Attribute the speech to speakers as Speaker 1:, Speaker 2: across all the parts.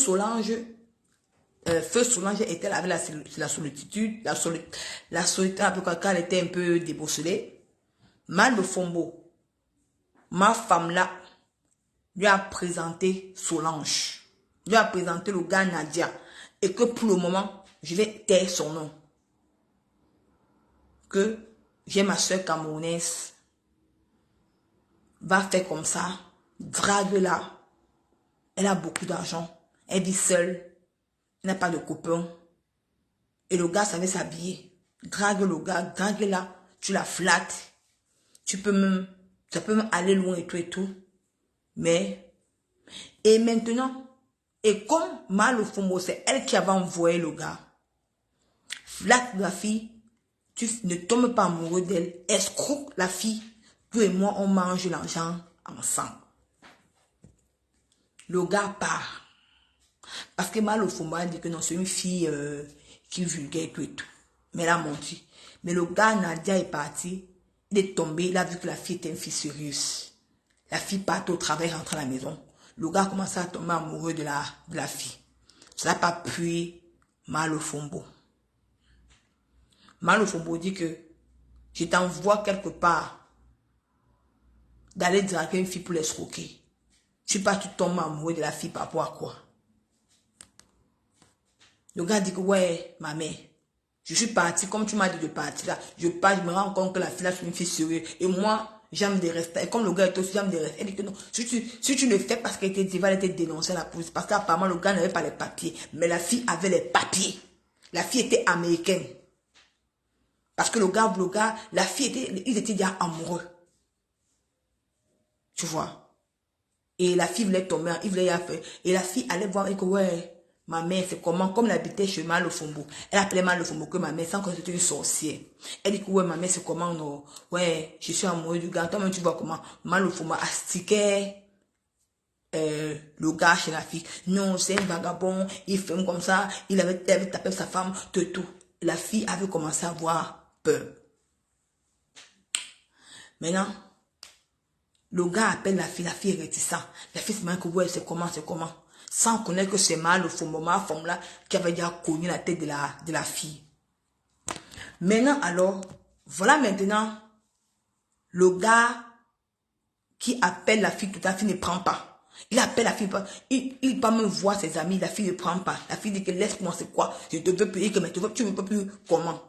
Speaker 1: Feu Solange était avec la solitude, la solitude un peu quand elle était un peu débosselée. Mal de Fombo, ma femme là, lui a présenté Solange, lui a présenté le gars Nadia, et que pour le moment, je vais taire son nom. Que j'ai ma soeur camerounaise, va faire comme ça, drague-la, elle a beaucoup d'argent, elle vit seule, elle n'a pas de copain, et le gars savait s'habiller, drague le gars, drague-la, tu la flattes, ça peut même aller loin et tout, mais, et maintenant, et comme Malo Fombo, c'est elle qui avait envoyé le gars, flatte la fille, tu ne tombes pas amoureux d'elle, escroque la fille, toi et moi on mange l'argent ensemble. Le gars part. Parce que Malo Fombo a dit que non, c'est une fille qui est vulgaire et tout. Mais elle a menti. Mais le gars Nadia est parti, il est tombé, il a vu que la fille était une fille sérieuse. La fille part au travail, rentre à la maison. Le gars a commencé à tomber amoureux de la fille. Ça n'a pas pu Malo Fombo. Malo Fombo dit que je t'envoie quelque part d'aller draguer une fille pour l'escroquer. Tu pas, tu tombes amoureux de la fille par rapport à quoi? Le gars dit que ouais, ma mère, je suis parti, comme tu m'as dit de partir là, je pars, je me rends compte que la fille là, c'est une fille sérieuse. Et moi, j'aime des restes. Et comme le gars est aussi, j'aime des restes. Elle dit que non, si tu le fais parce qu'elle était diva, elle était dénoncée à la police. Parce qu'apparemment, le gars n'avait pas les papiers. Mais la fille avait les papiers. La fille était américaine. Parce que le gars, la fille ils étaient déjà amoureux. Tu vois. Et la fille voulait tomber, il voulait y faire. Et la fille allait voir et que ouais, ma mère, c'est comment, comme elle habitait chez Malo Fombo. Elle appelait Malo Fombo que ma mère, sans que c'était une sorcière. Elle dit que ouais, ma mère, c'est comment, non, ouais, je suis amoureux du gars. Toi-même, tu vois comment Malo Fombo astiquait le gars chez la fille. Non, c'est un vagabond, il fait comme ça, il avait tapé sa femme, tout. La fille avait commencé à avoir peur. Maintenant, le gars appelle la fille est réticente. La fille se dit que ouais, c'est comment. Sans connaître que c'est mal, le femme là, qui avait déjà connu la tête de la fille. Maintenant, alors, voilà maintenant, le gars qui appelle la fille, toute la fille ne prend pas. Il appelle la fille, il va même voir ses amis, la fille ne prend pas. La fille dit que laisse-moi, c'est quoi? Je te veux plus, mais tu ne veux plus, comment?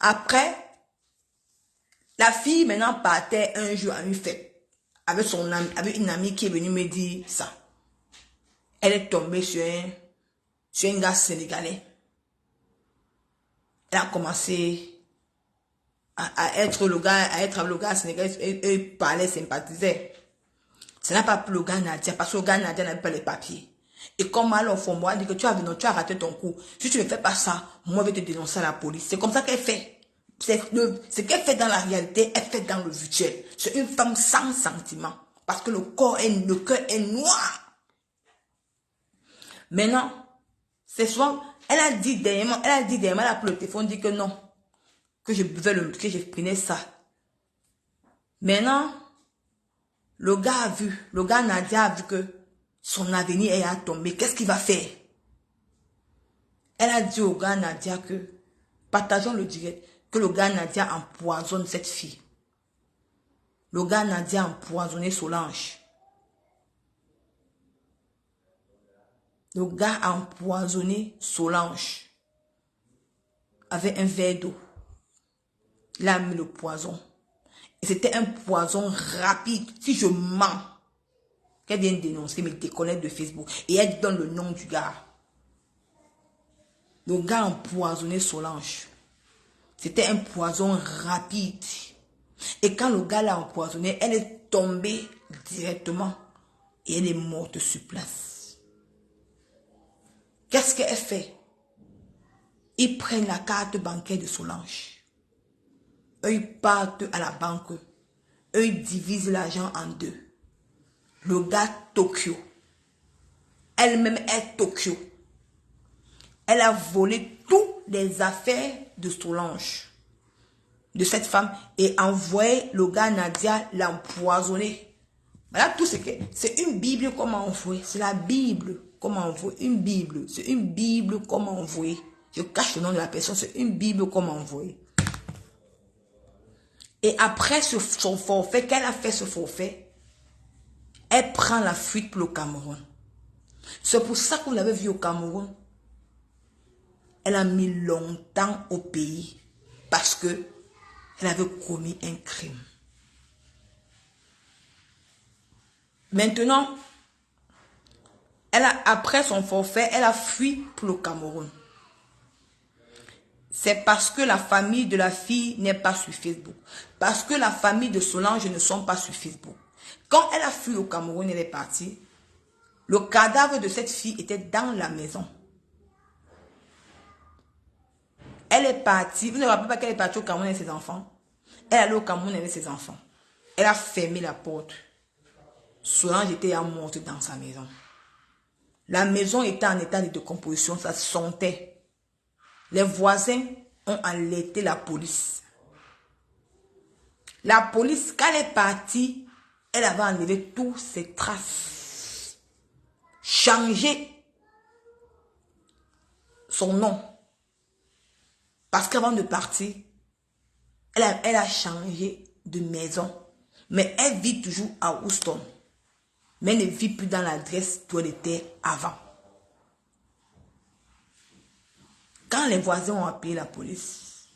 Speaker 1: Après, la fille maintenant partait un jour à une fête avec une amie qui est venue me dire ça. Elle est tombée sur un gars sénégalais. Elle a commencé à être le gars sénégalais et parlait, sympathisait. Ça n'a pas plu le gars Nadia parce que le gars Nadia n'avait pas les papiers. Et comme alors Fombo a dit que tu as raté ton coup. Si tu ne fais pas ça, moi je vais te dénoncer à la police. C'est comme ça qu'elle fait. Ce qu'elle fait dans la réalité, elle fait dans le virtuel. C'est une femme sans sentiment. Parce que le cœur est noir. Maintenant, c'est souvent, elle a dit dernièrement, elle a pris le téléphone, dit que non. Que je prenais ça. Maintenant, le gars Nadia a vu que son avenir est à tomber. Qu'est-ce qu'il va faire? Elle a dit au gars Nadia que, partageons le direct, que le gars Nadia empoisonne cette fille. Le gars Nadia a empoisonné Solange. Le gars a empoisonné Solange avec un verre d'eau. Il a mis le poison. Et c'était un poison rapide. Si je mens, qu'elle vient dénoncer, mais déconnecte de Facebook. Et elle donne le nom du gars. Le gars a empoisonné Solange. C'était un poison rapide. Et quand le gars l'a empoisonné, elle est tombée directement. Et elle est morte sur place. Qu'est-ce qu'elle fait? Ils prennent la carte bancaire de Solange. Eux, ils partent à la banque. Eux, ils divisent l'argent en deux. Le gars Tokyo. Elle-même est Tokyo. Elle a volé toutes les affaires de Solange. De cette femme. Et envoyé le gars Nadia l'empoisonner. Voilà tout ce que... C'est une Bible qu'on m'a envoyé. C'est la Bible. qu'on m'a envoyé. Une Bible. C'est une Bible qu'on m'a envoyée. Je cache le nom de la personne. C'est une Bible qu'on m'a envoyée. Et après son forfait, qu'elle a fait ce forfait, elle prend la fuite pour le Cameroun. C'est pour ça que vous l'avez vu au Cameroun. Elle a mis longtemps au pays parce que elle avait commis un crime. Maintenant, après son forfait, elle a fui pour le Cameroun. C'est parce que la famille de la fille n'est pas sur Facebook. Parce que la famille de Solange ne sont pas sur Facebook. Quand elle a fui au Cameroun, elle est partie. Le cadavre de cette fille était dans la maison. Elle est partie. Vous ne vous rappelez pas qu'elle est partie au Cameroun avec ses enfants? Elle est allée au Cameroun avec ses enfants. Elle a fermé la porte. Solange était morte dans sa maison. La maison était en état de décomposition. Ça sentait. Les voisins ont alerté la police. La police, quand elle est partie, elle avait enlevé toutes ses traces. Changé son nom. Parce qu'avant de partir, elle a changé de maison. Mais elle vit toujours à Houston. Mais elle ne vit plus dans l'adresse où elle était avant. Quand les voisins ont appelé la police,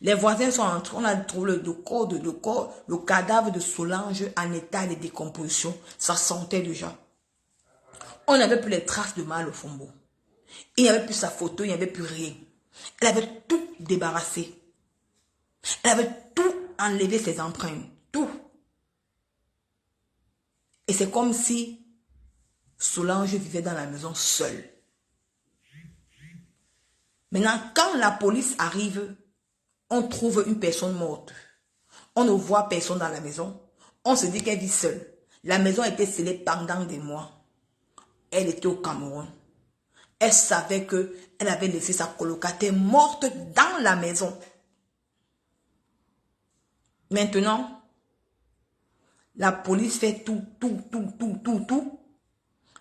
Speaker 1: les voisins sont entrés, on a trouvé le cadavre de Solange en état de décomposition. Ça sentait déjà. On n'avait plus les traces de Malo Fombo. Il n'y avait plus sa photo, il n'y avait plus rien. Elle avait tout débarrassé. Elle avait tout enlevé, ses empreintes. Tout. Et c'est comme si Solange vivait dans la maison seule. Maintenant, quand la police arrive, on trouve une personne morte. On ne voit personne dans la maison. On se dit qu'elle vit seule. La maison a été scellée pendant des mois. Elle était au Cameroun. Elle savait qu'elle avait laissé sa colocataire morte dans la maison. Maintenant, la police fait tout.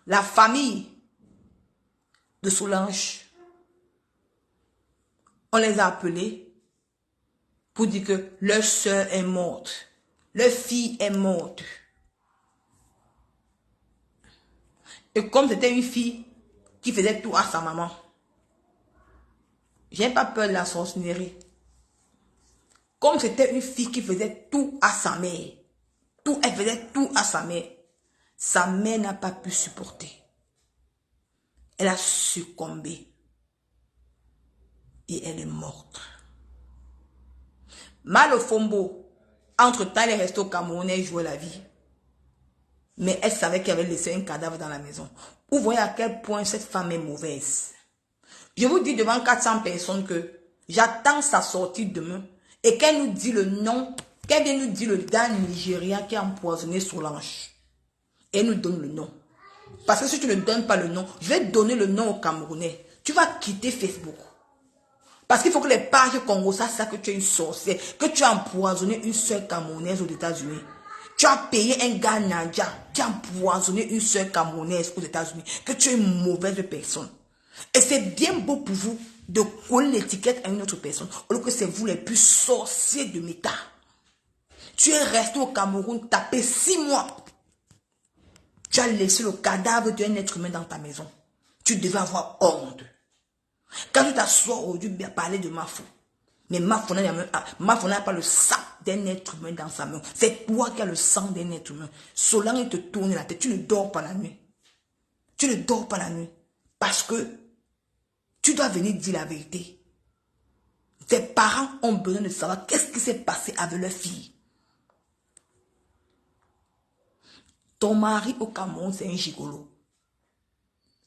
Speaker 1: La famille de Solange, on les a appelés pour dire que leur soeur est morte. Leur fille est morte. Et comme c'était une fille qui faisait tout à sa maman, j'ai pas peur de la sorcellerie. Comme c'était une fille qui faisait tout à sa mère, elle faisait tout à sa mère n'a pas pu supporter. Elle a succombé. Et elle est morte. Malo Fombo, entre-temps, elle est restée au Cameroun, elle jouait la vie. Mais elle savait qu'elle avait laissé un cadavre dans la maison. Vous voyez à quel point cette femme est mauvaise. Je vous dis devant 400 personnes que j'attends sa sortie demain et qu'elle nous dit le nom, qu'elle vienne nous dire le gars nigérien qui a empoisonné Solange. Et elle nous donne le nom. Parce que si tu ne donnes pas le nom, je vais donner le nom au Camerounais. Tu vas quitter Facebook. Parce qu'il faut que les pages Congo sachent que tu es une sorcière, que tu as empoisonné une soeur camerounaise aux États-Unis. Tu as payé un gars Nadia qui a empoisonné une soeur camerounaise aux États-Unis, que tu es une mauvaise personne. Et c'est bien beau pour vous de coller l'étiquette à une autre personne, alors que c'est vous les plus sorciers de méta. Tu es resté au Cameroun, tapé 6 mois. Tu as laissé le cadavre d'un être humain dans ta maison. Tu devais avoir honte. Quand tu t'assois aujourd'hui à parler de Mafou, mais Mafou n'a pas le sang d'un être humain dans sa main. C'est toi qui as le sang d'un être humain. Solange te tourne la tête. Tu ne dors pas la nuit. Tu ne dors pas la nuit. Parce que tu dois venir dire la vérité. Tes parents ont besoin de savoir qu'est-ce qui s'est passé avec leur fille. Ton mari au Cameroun, c'est un gigolo.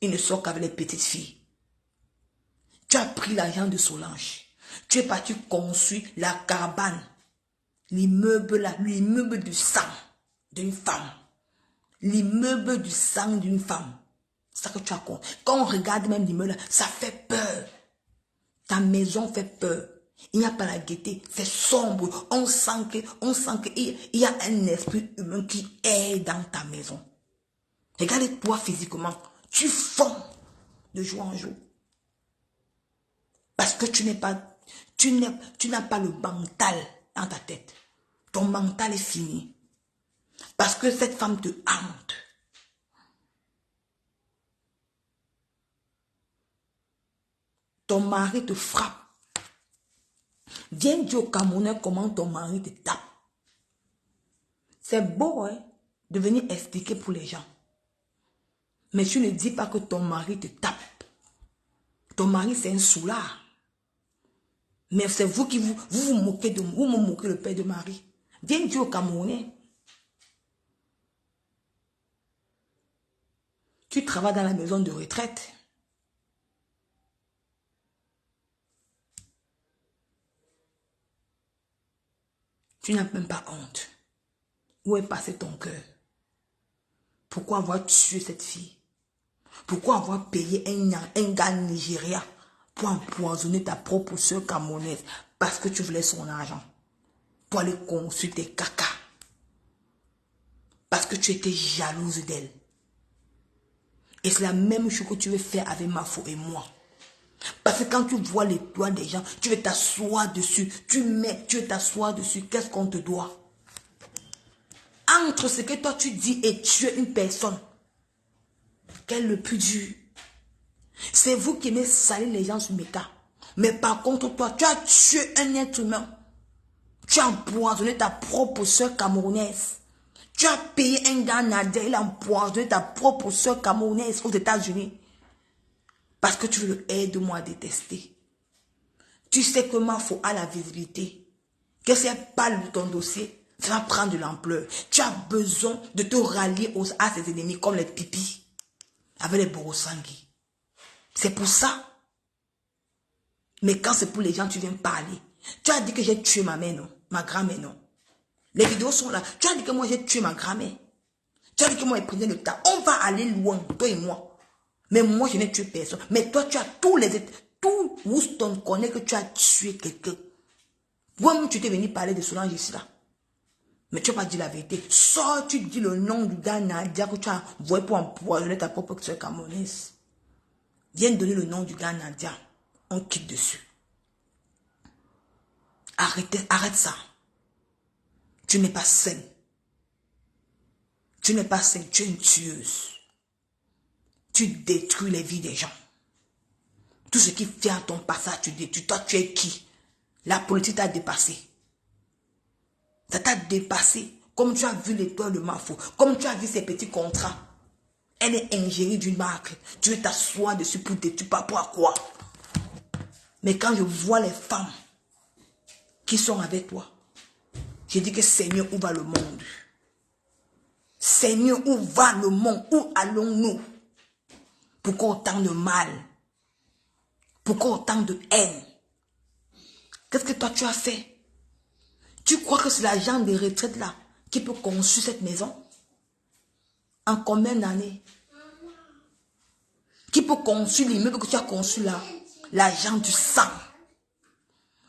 Speaker 1: Il ne sort qu'avec les petites filles. Tu as pris l'argent de Solange. Tu es parti construire la cabane. L'immeuble là, l'immeuble du sang d'une femme. L'immeuble du sang d'une femme. C'est ça que tu as compris. Quand on regarde même l'immeuble, ça fait peur. Ta maison fait peur. Il n'y a pas la gaieté. C'est sombre. On sent qu'il y a un esprit humain qui est dans ta maison. Regarde-toi physiquement. Tu fonds de jour en jour. Parce que tu n'as pas le mental dans ta tête. Ton mental est fini. Parce que cette femme te hante. Ton mari te frappe. Viens dire au Camerounais comment ton mari te tape. C'est beau, hein, de venir expliquer pour les gens. Mais tu ne dis pas que ton mari te tape. Ton mari, c'est un soulard. Mais c'est vous qui vous moquez de vous, me moquez le père de Marie. Viens dire au Camerounais. Tu travailles dans la maison de retraite. Tu n'as même pas honte. Où est passé ton cœur? Pourquoi avoir tué cette fille? Pourquoi avoir payé un gars nigérien pour empoisonner ta propre soeur camerounaise parce que tu voulais son argent? Pour aller consulter caca. Parce que tu étais jalouse d'elle. Et c'est la même chose que tu veux faire avec Mafo et moi. Parce que quand tu vois les doigts des gens, tu veux t'asseoir dessus. Tu veux t'asseoir dessus. Qu'est-ce qu'on te doit? Entre ce que toi tu dis et tuer une personne, quel est le plus dur? C'est vous qui aimez salir les gens sur mes cas. Mais par contre, toi, tu as tué un être humain. Tu as empoisonné ta propre soeur camerounaise. Tu as payé un gars Nadia, il a empoisonné ta propre soeur camerounaise aux États-Unis. Parce que tu veux aider-moi à détester. Tu sais que Mafo a la visibilité. Que si elle parle de ton dossier, ça va prendre de l'ampleur. Tu as besoin de te rallier à ses ennemis comme les pipis. Avec les borosangui. C'est pour ça. Mais quand c'est pour les gens, tu viens parler. Tu as dit que j'ai tué ma mère, non? Ma grand-mère, non? Les vidéos sont là. Tu as dit que moi, j'ai tué ma grand-mère. Tu as dit que moi, j'ai pris le temps. On va aller loin, toi et moi. Mais moi, je n'ai tué personne. Mais toi, tu as tous les... Tout Houston connaît que tu as tué quelqu'un. Toi-même, tu t'es venu parler de Solange ici, là. Mais tu n'as pas dit la vérité. Sors, tu dis le nom du gars Nadia que tu as envoyé pour empoisonner ta propre soeur camerounaise. Viens donner le nom du gars Nadia. On quitte dessus. Arrête ça. Tu n'es pas saine. Tu n'es pas saine, tu es une tueuse. Tu détruis les vies des gens. Tout ce qui fait à ton passage, tu détruis. Toi, tu es qui? La politique t'a dépassé. Ça t'a dépassé. Comme tu as vu l'étoile de Mafo. Comme tu as vu ces petits contrats. Elle est ingérée d'une marque. Tu veux t'asseoir dessus pour détruire. Pas pour quoi? Mais quand je vois les femmes qui sont avec toi, je dis que Seigneur, où va le monde? Seigneur, où va le monde? Où allons-nous? Pourquoi autant de mal? Pourquoi autant de haine? Qu'est-ce que toi tu as fait? Tu crois que c'est l'agent des retraites là qui peut construire cette maison? En combien d'années? Qui peut construire l'immeuble que tu as construit là? L'agent du sang.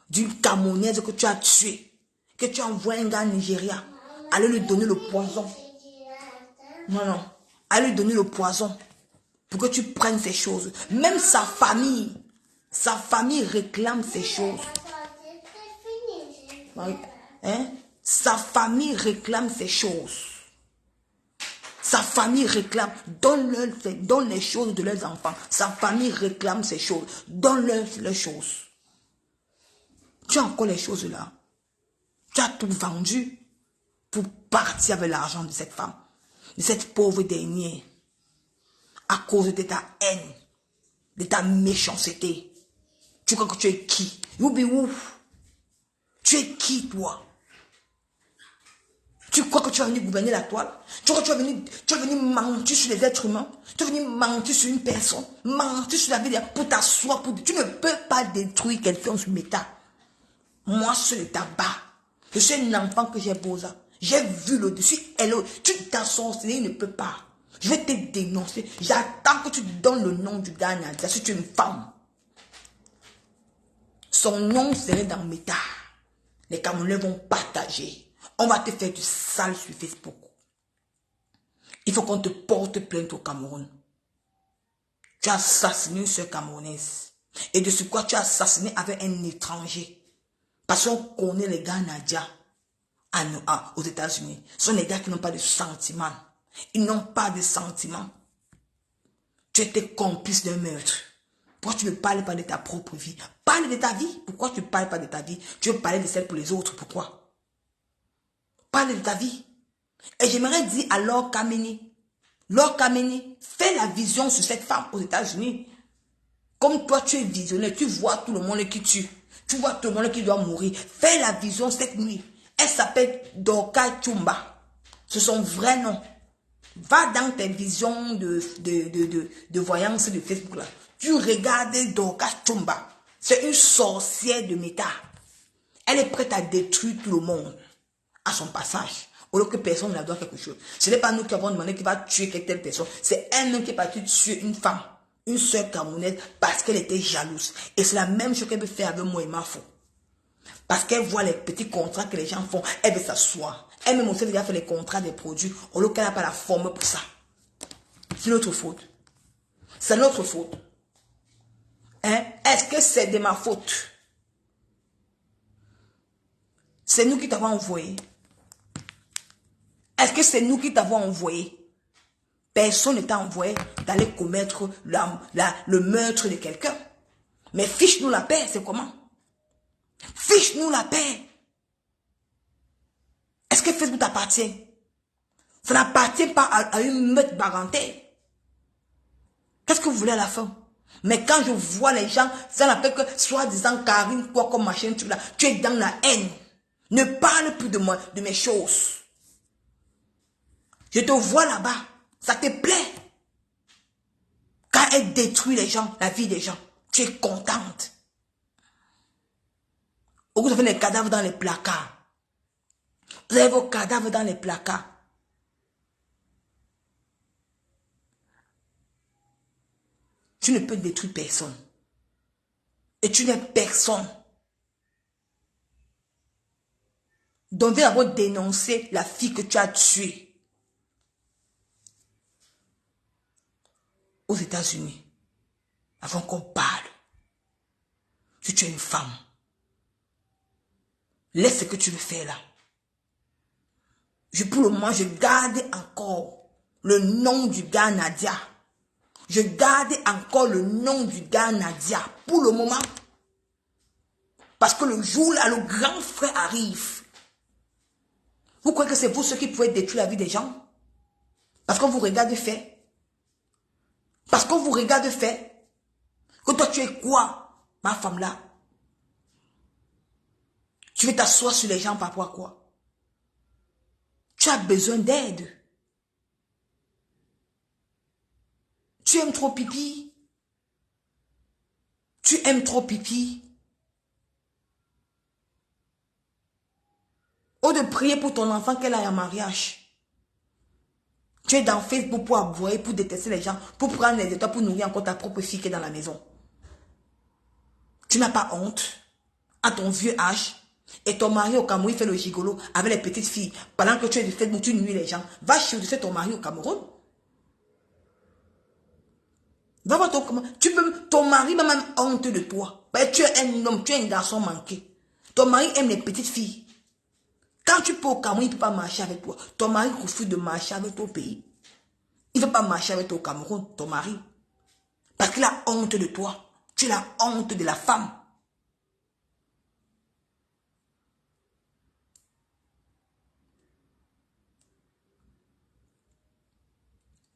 Speaker 1: D'une Camerounaise que tu as tué. Que tu as envoyé un gars Nigeria. Allez lui donner le poison. Non, non. Allez lui donner le poison. Pour que tu prennes ces choses. Même sa famille réclame ces choses. Hein? Sa famille réclame ces choses. Sa famille réclame. Donne les choses de leurs enfants. Sa famille réclame ces choses. Donne-leur les choses. Tu as encore les choses là. Tu as tout vendu pour partir avec l'argent de cette femme. De cette pauvre dernière. À cause de ta haine. De ta méchanceté. Tu crois que tu es qui? Youbi ouf. Tu es qui toi? Tu crois que tu vas venir gouverner la toile? Tu crois que tu vas venir mentir sur les êtres humains? Tu vas venir mentir sur une personne? Mentir sur la vie pour t'asseoir. Tu ne peux pas détruire quelqu'un sur méta. Moi, ce n'est tabac. Je suis un enfant que j'ai beau ça. J'ai vu le dessus. Tu t'assois, il ne peut pas. Je vais te dénoncer. J'attends que tu donnes le nom du gars Nadia. Si tu es une femme. Son nom serait dans méta. Les Camerounais vont partager. On va te faire du sale sur Facebook. Il faut qu'on te porte plainte au Cameroun. Tu as assassiné une sœur camerounaise. Et de ce quoi tu as assassiné avec un étranger. Parce qu'on connaît les gars Nadia aux États-Unis. Ce sont les gars qui n'ont pas de sentiments. Ils n'ont pas de sentiments. Tu étais complice d'un meurtre. Pourquoi tu ne parles pas de ta propre vie? Parle de ta vie. Pourquoi tu ne parles pas de ta vie? Tu veux parler de celle pour les autres. Pourquoi? Parle de ta vie. Et j'aimerais dire à Laure Kameni, fais la vision sur cette femme aux États-Unis. Comme toi, tu es visionnaire, tu vois tout le monde qui tue. Tu vois tout le monde qui doit mourir. Fais la vision cette nuit. Elle s'appelle Dorcas Chumba. C'est son vrai nom. Va dans tes visions de voyance de Facebook là. Tu regardes Dorcas Chumba. C'est une sorcière de méta. Elle est prête à détruire tout le monde à son passage. Au lieu que personne ne la doit quelque chose. Ce n'est pas nous qui avons demandé qu'il va tuer telle personne. C'est elle-même qui est partie tuer une femme. Une sœur camerounaise parce qu'elle était jalouse. Et c'est la même chose qu'elle veut faire avec moi et ma fou. Parce qu'elle voit les petits contrats que les gens font. Elle veut s'asseoir. Elle-même aussi déjà fait les contrats des produits. Au lieu qu'elle n'a pas la forme pour ça. C'est notre faute. C'est notre faute. Hein? Est-ce que c'est de ma faute? C'est nous qui t'avons envoyé. Est-ce que c'est nous qui t'avons envoyé? Personne ne t'a envoyé d'aller commettre le meurtre de quelqu'un. Mais fiche-nous la paix, c'est comment? Fiche-nous la paix. Est-ce que Facebook t'appartient? Ça n'appartient pas à une meute bagatelle. Qu'est-ce que vous voulez à la fin? Mais quand je vois les gens, ça n'appelle que soi-disant Karine, quoi comme machin, tu es dans la haine. Ne parle plus de moi, de mes choses. Je te vois là-bas. Ça te plaît. Quand elle détruit les gens, la vie des gens, tu es contente. Vous avez les cadavres dans les placards. Vous avez vos cadavres dans les placards. Tu ne peux détruire personne. Et tu n'es personne. Donc, viens d'abord dénoncer la fille que tu as tuée. Aux États-Unis. Avant qu'on parle. Si tu es une femme. Laisse ce que tu veux faire là. Pour le moment, je garde encore le nom du gars Nadia. Je garde encore le nom du gars Nadia. Pour le moment. Parce que le jour là, le grand frère arrive. Vous croyez que c'est vous ceux qui pouvez détruire la vie des gens? Parce qu'on vous regarde faire. Parce qu'on vous regarde faire. Que toi tu es quoi, ma femme là? Tu veux t'asseoir sur les gens par rapport à quoi? Tu as besoin d'aide. Tu aimes trop pipi. Tu aimes trop pipi. Au lieu de prier pour ton enfant qu'elle aille en mariage. Tu es dans Facebook pour aboyer, pour détester les gens, pour prendre les états, pour nourrir encore ta propre fille qui est dans la maison. Tu n'as pas honte à ton vieux âge. Et ton mari au Cameroun fait le gigolo avec les petites filles. Pendant que tu es de Facebook, tu nuis les gens. Va chez ton mari au Cameroun. Va voir ton mari va même honte de toi. Tu es un homme, tu es un garçon manqué. Ton mari aime les petites filles. Quand tu peux au Cameroun, il ne peut pas marcher avec toi. Ton mari refuse de marcher avec ton pays. Il ne veut pas marcher avec toi au Cameroun, ton mari. Parce qu'il a honte de toi. Tu as la honte de la femme.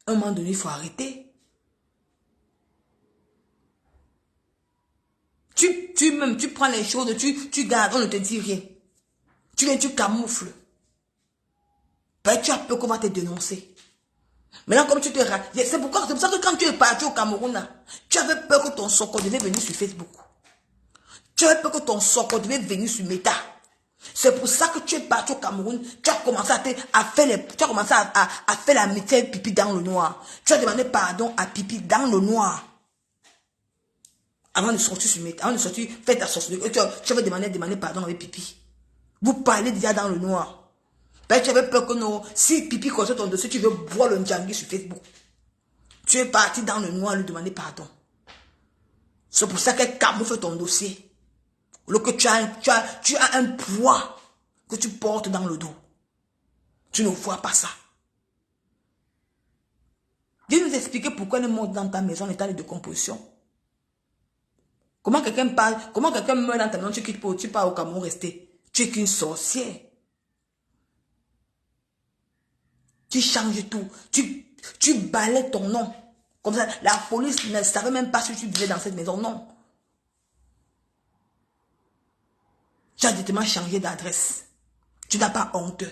Speaker 1: À un moment donné, il faut arrêter. Tu prends les choses, tu gardes, on ne te dit rien. Tu viens, tu camoufles. Tu as peur qu'on va te dénoncer. Maintenant, comme tu te rates, c'est pour ça que quand tu es parti au Cameroun, là, tu avais peur que ton socle devait venir sur Facebook. Tu avais peur que ton socle devait venir sur Meta. C'est pour ça que tu es parti au Cameroun. Tu as commencé à faire la méthode pipi dans le noir. Tu as demandé pardon à pipi dans le noir. Avant de sortir sur Meta, avant de sortir, fais ta sorcellerie. Tu avais demandé pardon avec pipi. Vous parlez déjà dans le noir. Tu avais peur que non, si pipi construit ton dossier, tu veux boire le Ndjangi sur Facebook. Tu es parti dans le noir lui demander pardon. C'est pour ça qu'elle camoufle ton dossier. Alors que tu as un poids que tu portes dans le dos. Tu ne vois pas ça. Viens nous expliquer pourquoi elle monte dans ta maison en état de décomposition. Comment quelqu'un meurt dans ta maison, tu pars au Cameroun rester. Tu es qu'une sorcière. Tu changes tout. Tu balais ton nom. Comme ça, la police ne savait même pas si tu vivais dans cette maison. Non. Tu as directement changé d'adresse. Tu n'as pas honte.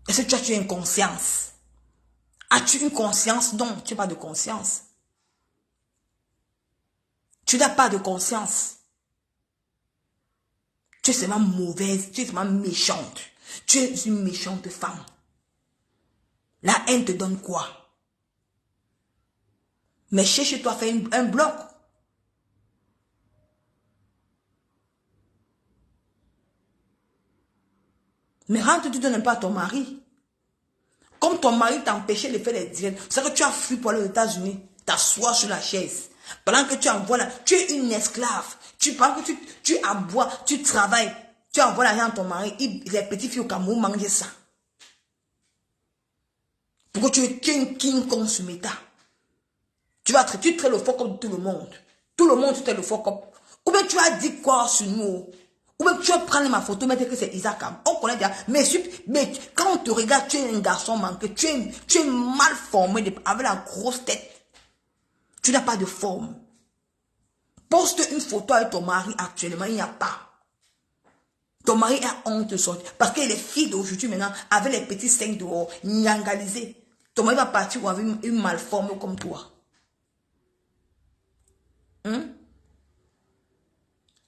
Speaker 1: Est-ce que tu as une conscience? As-tu une conscience? Non, tu n'as pas de conscience. Tu n'as pas de conscience. Tu es seulement mauvaise, tu es seulement méchante. Tu es une méchante femme. La haine te donne quoi? Mais chez toi, fais un bloc. Mais rentre, tu ne donnes pas à ton mari. Comme ton mari t'empêchait de faire les directs, c'est que tu as fui pour aller aux États-Unis, t'asseoir sur la chaise. Pendant que tu envoies là, tu es une esclave. Tu penses que tu aboies, tu travailles, tu envoies l'argent à ton mari, les petites filles au Cameroun mangent ça. Pourquoi tu es une king consumita? Tu traites le faux comme tout le monde. Tout le monde, tu traites le faux comme. Ou bien tu as dit quoi sur nous? Ou bien tu vas prendre ma photo, mettre que c'est Isaac. On connaît déjà. Mais quand on te regarde, tu es un garçon manqué. Tu es mal formé avec la grosse tête. Tu n'as pas de forme. Poste une photo avec ton mari actuellement, il n'y a pas. Ton mari a honte de sortir. Parce que les filles d'aujourd'hui maintenant, avec les petits seins dehors, nyangalisés. Ton mari va partir avec une malforme comme toi.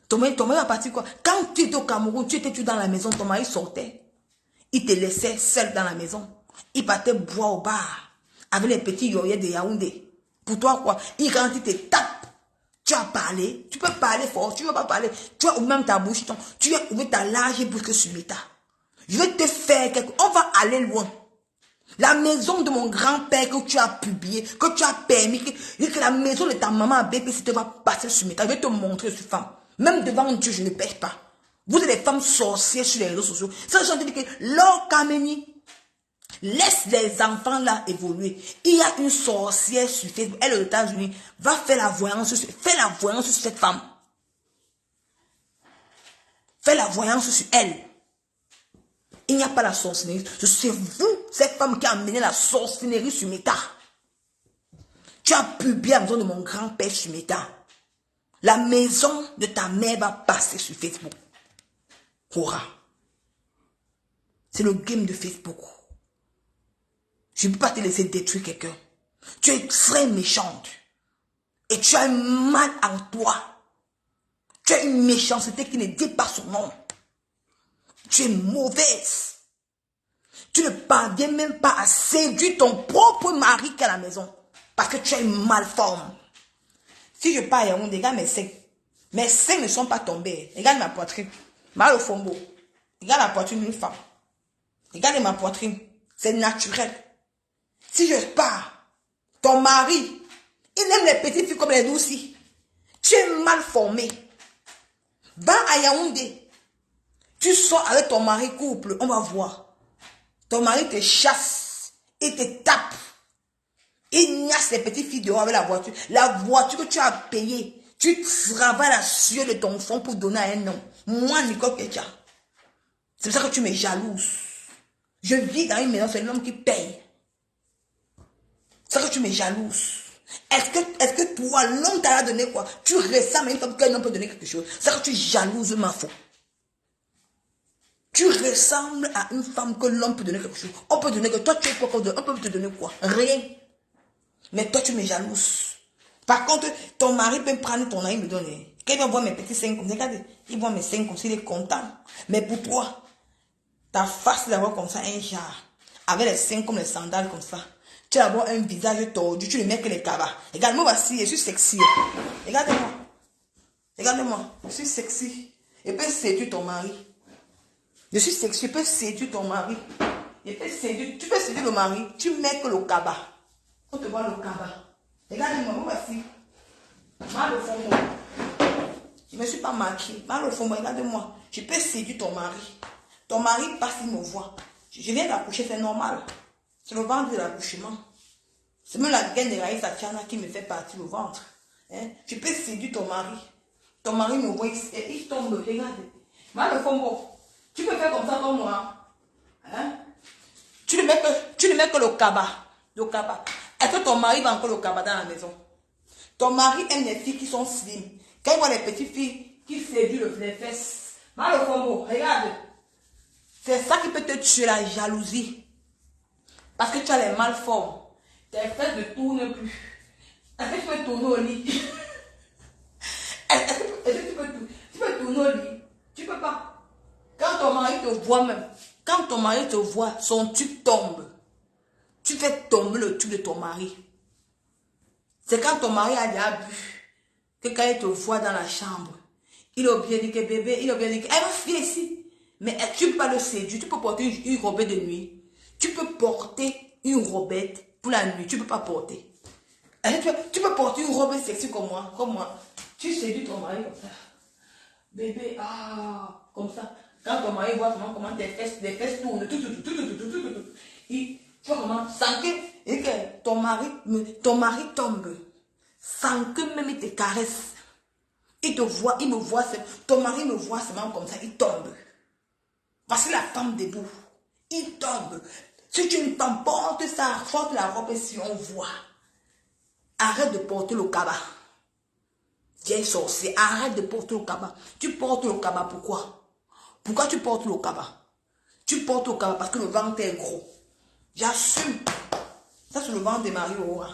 Speaker 1: Ton mari va partir quoi? Quand tu étais au Cameroun, tu étais dans la maison, ton mari sortait. Il te laissait seul dans la maison. Il partait boire au bar. Avec les petits yoyers de Yaoundé. Pour toi quoi? Quand il te tape, tu as parlé. Tu peux parler fort, tu ne veux pas parler. Tu as ouvert ta bouche, tu as ouvert ta large bouche que sur Meta. Je vais te faire quelque chose. On va aller loin. La maison de mon grand-père que tu as publié, que tu as permis, que la maison de ta maman à BPC te va passer sur Meta. Je vais te montrer cette femme. Même devant Dieu, je ne pêche pas. Vous êtes des femmes sorcières sur les réseaux sociaux. Ça, je dis que Laure Kameni, laisse les enfants là évoluer. Il y a une sorcière sur Facebook, elle est aux États-Unis, va faire la voyance sur cette femme. Fais la voyance sur elle. Il n'y a pas la sorcellerie. C'est vous, cette femme qui a amené la sorcellerie sur Meta. Tu as publié la maison de mon grand-père sur Meta. La maison de ta mère va passer sur Facebook. Cora. C'est le game de Facebook. Je ne peux pas te laisser détruire quelqu'un. Tu es très méchante. Et tu as un mal en toi. Tu as une méchanceté qui ne dit pas son nom. Tu es mauvaise. Tu ne parviens même pas à séduire ton propre mari qui est à la maison. Parce que tu es une malforme. Si je pars à Yaoundé, regarde mes seins. Mes seins ne sont pas tombés. Regarde ma poitrine. Mal au fombo. Regarde la poitrine d'une femme. Regarde ma poitrine. C'est naturel. Si je pars, ton mari, il aime les petites filles comme les douces. Tu es mal formé. Va à Yaoundé. Tu sors avec ton mari couple. On va voir. Ton mari te chasse. Il te tape. Il niasse les petites filles dehors avec la voiture. La voiture que tu as payée. Tu travailles la sueur de ton fond pour donner à un homme. Moi, Nicole Ketia. C'est pour ça que tu me jalouses. Je vis dans une maison, c'est l'homme qui paye. C'est ça que tu me jalouses. Est-ce que toi, l'homme t'a donné quoi? Tu ressembles à une femme qu'un homme peut donner quelque chose. C'est ça que tu jalouses ma faute. Tu ressembles à une femme que l'homme peut donner quelque chose. On peut donner que toi, tu es quoi? On peut te donner quoi? Rien. Mais toi, tu me jalouses. Par contre, ton mari peut prendre ton mari et me donner. Quand il va voir mes petits seins comme ça, regarde, il voit mes seins comme ça, il est content. Mais pour toi, ta face d'avoir comme ça un genre, avec les seins comme les sandales comme ça. Tu vas avoir un visage tordu, tu ne mets que les cabas. Regarde-moi, voici, je suis sexy. Regarde-moi. Regarde-moi, je suis sexy. Je peux séduire ton mari. Je suis sexy, je peux séduire ton mari. Tu peux séduire le mari, tu mets que le cabas. On te voit le cabas. Regardez-moi, voici. Mal au fond, je ne me suis pas maquillée. Mal au fond, regarde-moi. Je peux séduire ton mari. Ton mari passe, il me voit. Je viens d'accoucher, c'est normal. C'est le ventre de l'accouchement. C'est même la gaine de Raïs Atiana qui me fait partir le ventre. Hein? Je peux séduire ton mari. Ton mari me voit, il tombe, regarde. Mal au fond, tu peux faire comme ça comme moi. Hein? Tu ne mets que le cabas. Le cabas. Est-ce que ton mari va encore le cabas dans la maison? Ton mari aime les filles qui sont slim. Quand il voit les petites filles qui séduisent les fesses. Mal au fond, regarde. C'est ça qui peut te tuer, la jalousie. Parce que tu as les malformes. Tes fesses ne tournent plus. Est-ce que tu peux tourner au lit? Est-ce que tu peux tourner au lit? Tu peux pas. Quand ton mari te voit même, quand ton mari te voit, son tube tombe. Tu fais tomber le tube de ton mari. C'est quand ton mari a déjà bu, que quand il te voit dans la chambre, il a bien dit que bébé, il a bien dit que, elle va filer ici. Mais tu ne peux pas le séduire, tu peux porter une robette de nuit. Tu peux porter une robette pour la nuit, tu ne peux pas porter. Tu peux porter une robe sexy comme moi. Tu séduis ton mari comme ça. Bébé, comme ça. Quand ton mari voit comment les fesses tournent, tu vois comment, sans que ton mari tombe, sans que même il te caresse. Il te voit, il me voit, ton mari me voit seulement comme ça, il tombe. Parce que la femme debout, il tombe. Si tu ne t'emportes ça, porte la robe et si on voit. Arrête de porter le cabas. Viens sorcier, arrête de porter le cabas. Tu portes le cabas pourquoi? Pourquoi tu portes le cabas? Tu portes le cabas parce que le ventre est gros. J'assume. Ça c'est le ventre de Marie-Aurora.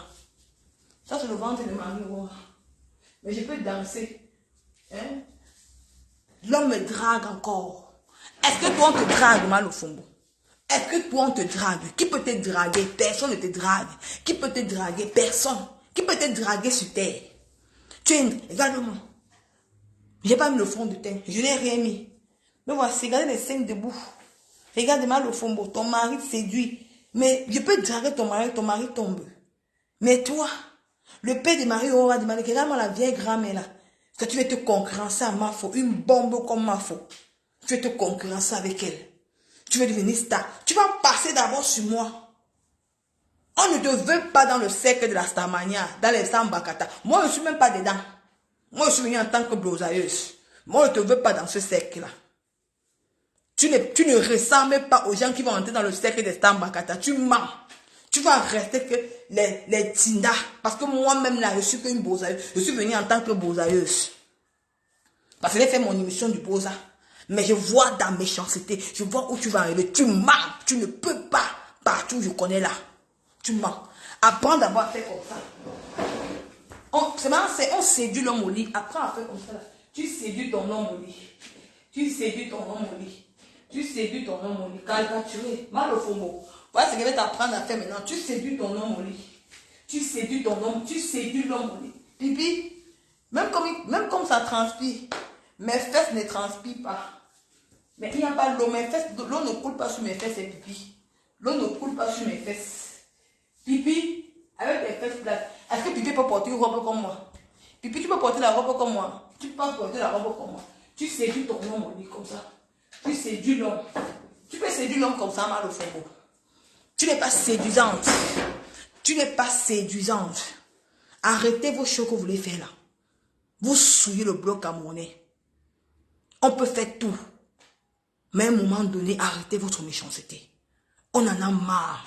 Speaker 1: Ça c'est le ventre de Marie-Aurora. Mais je peux danser. Hein? L'homme me drague encore. Est-ce que toi on te drague, mal au fond? Est-ce que toi on te drague? Qui peut te draguer? Personne ne te drague. Qui peut te draguer? Personne. Qui peut te draguer sur terre? Regarde-moi. J'ai pas mis le fond de teint. Je n'ai rien mis. Mais voici, regardez les seins debout. Regarde-moi le fond. Ton mari te séduit. Mais je peux draguer ton mari tombe. Mais toi, le père de Marie aura demandé, regarde-moi la vieille grand-mère là. Que tu veux te concurrencer à Mafo. Une bombe comme Mafo. Tu veux te concurrencer avec elle. Tu veux devenir star. Tu vas passer d'abord sur moi. On ne te veut pas dans le cercle de la Starmania, dans les Sambakata. Moi, je ne suis même pas dedans. Moi, je suis venue en tant que blosailleuse. Moi, je ne te veux pas dans ce cercle-là. Tu ne ressembles pas aux gens qui vont entrer dans le cercle des Sambakata. Tu mens. Tu vas rester que les Tinda. Parce que moi-même, là, je suis qu'une blosailleuse. Je suis venue en tant que blosailleuse. Parce que j'ai fait mon émission du Bosa. Mais je vois ta méchanceté. Je vois où tu vas arriver. Tu mens. Tu ne peux pas. Partout, je connais là. Tu mens. Apprends d'abord à faire comme ça. On séduit l'homme au lit. Apprends à faire comme ça. Tu séduis ton homme au lit. Tu séduis ton homme au lit. Tu séduis ton homme au lit. Caricaturé. Mal au fond. Voilà ce que je vais t'apprendre à faire maintenant. Tu séduis ton homme au lit. Tu séduis ton homme. Tu séduis l'homme au lit. Pipi. Même comme ça transpire. Mes fesses ne transpirent pas. Mais il n'y a pas l'eau. Mes fesses, l'eau ne coule pas sur mes fesses et pipi. L'eau ne coule pas sur mes fesses. Pipi, avec tes fesses plates. Est-ce que Pipi peut porter une robe comme moi? Pipi, tu peux porter la robe comme moi. Tu peux porter la robe comme moi. Tu séduis ton homme au lit comme ça. Tu séduis l'homme. Tu peux séduire l'homme comme ça, mal au fond. Tu n'es pas séduisante. Tu n'es pas séduisante. Arrêtez vos choses que vous voulez faire là. Vous souillez le bloc camerounais. On peut faire tout. Mais à un moment donné, arrêtez votre méchanceté. On en a marre.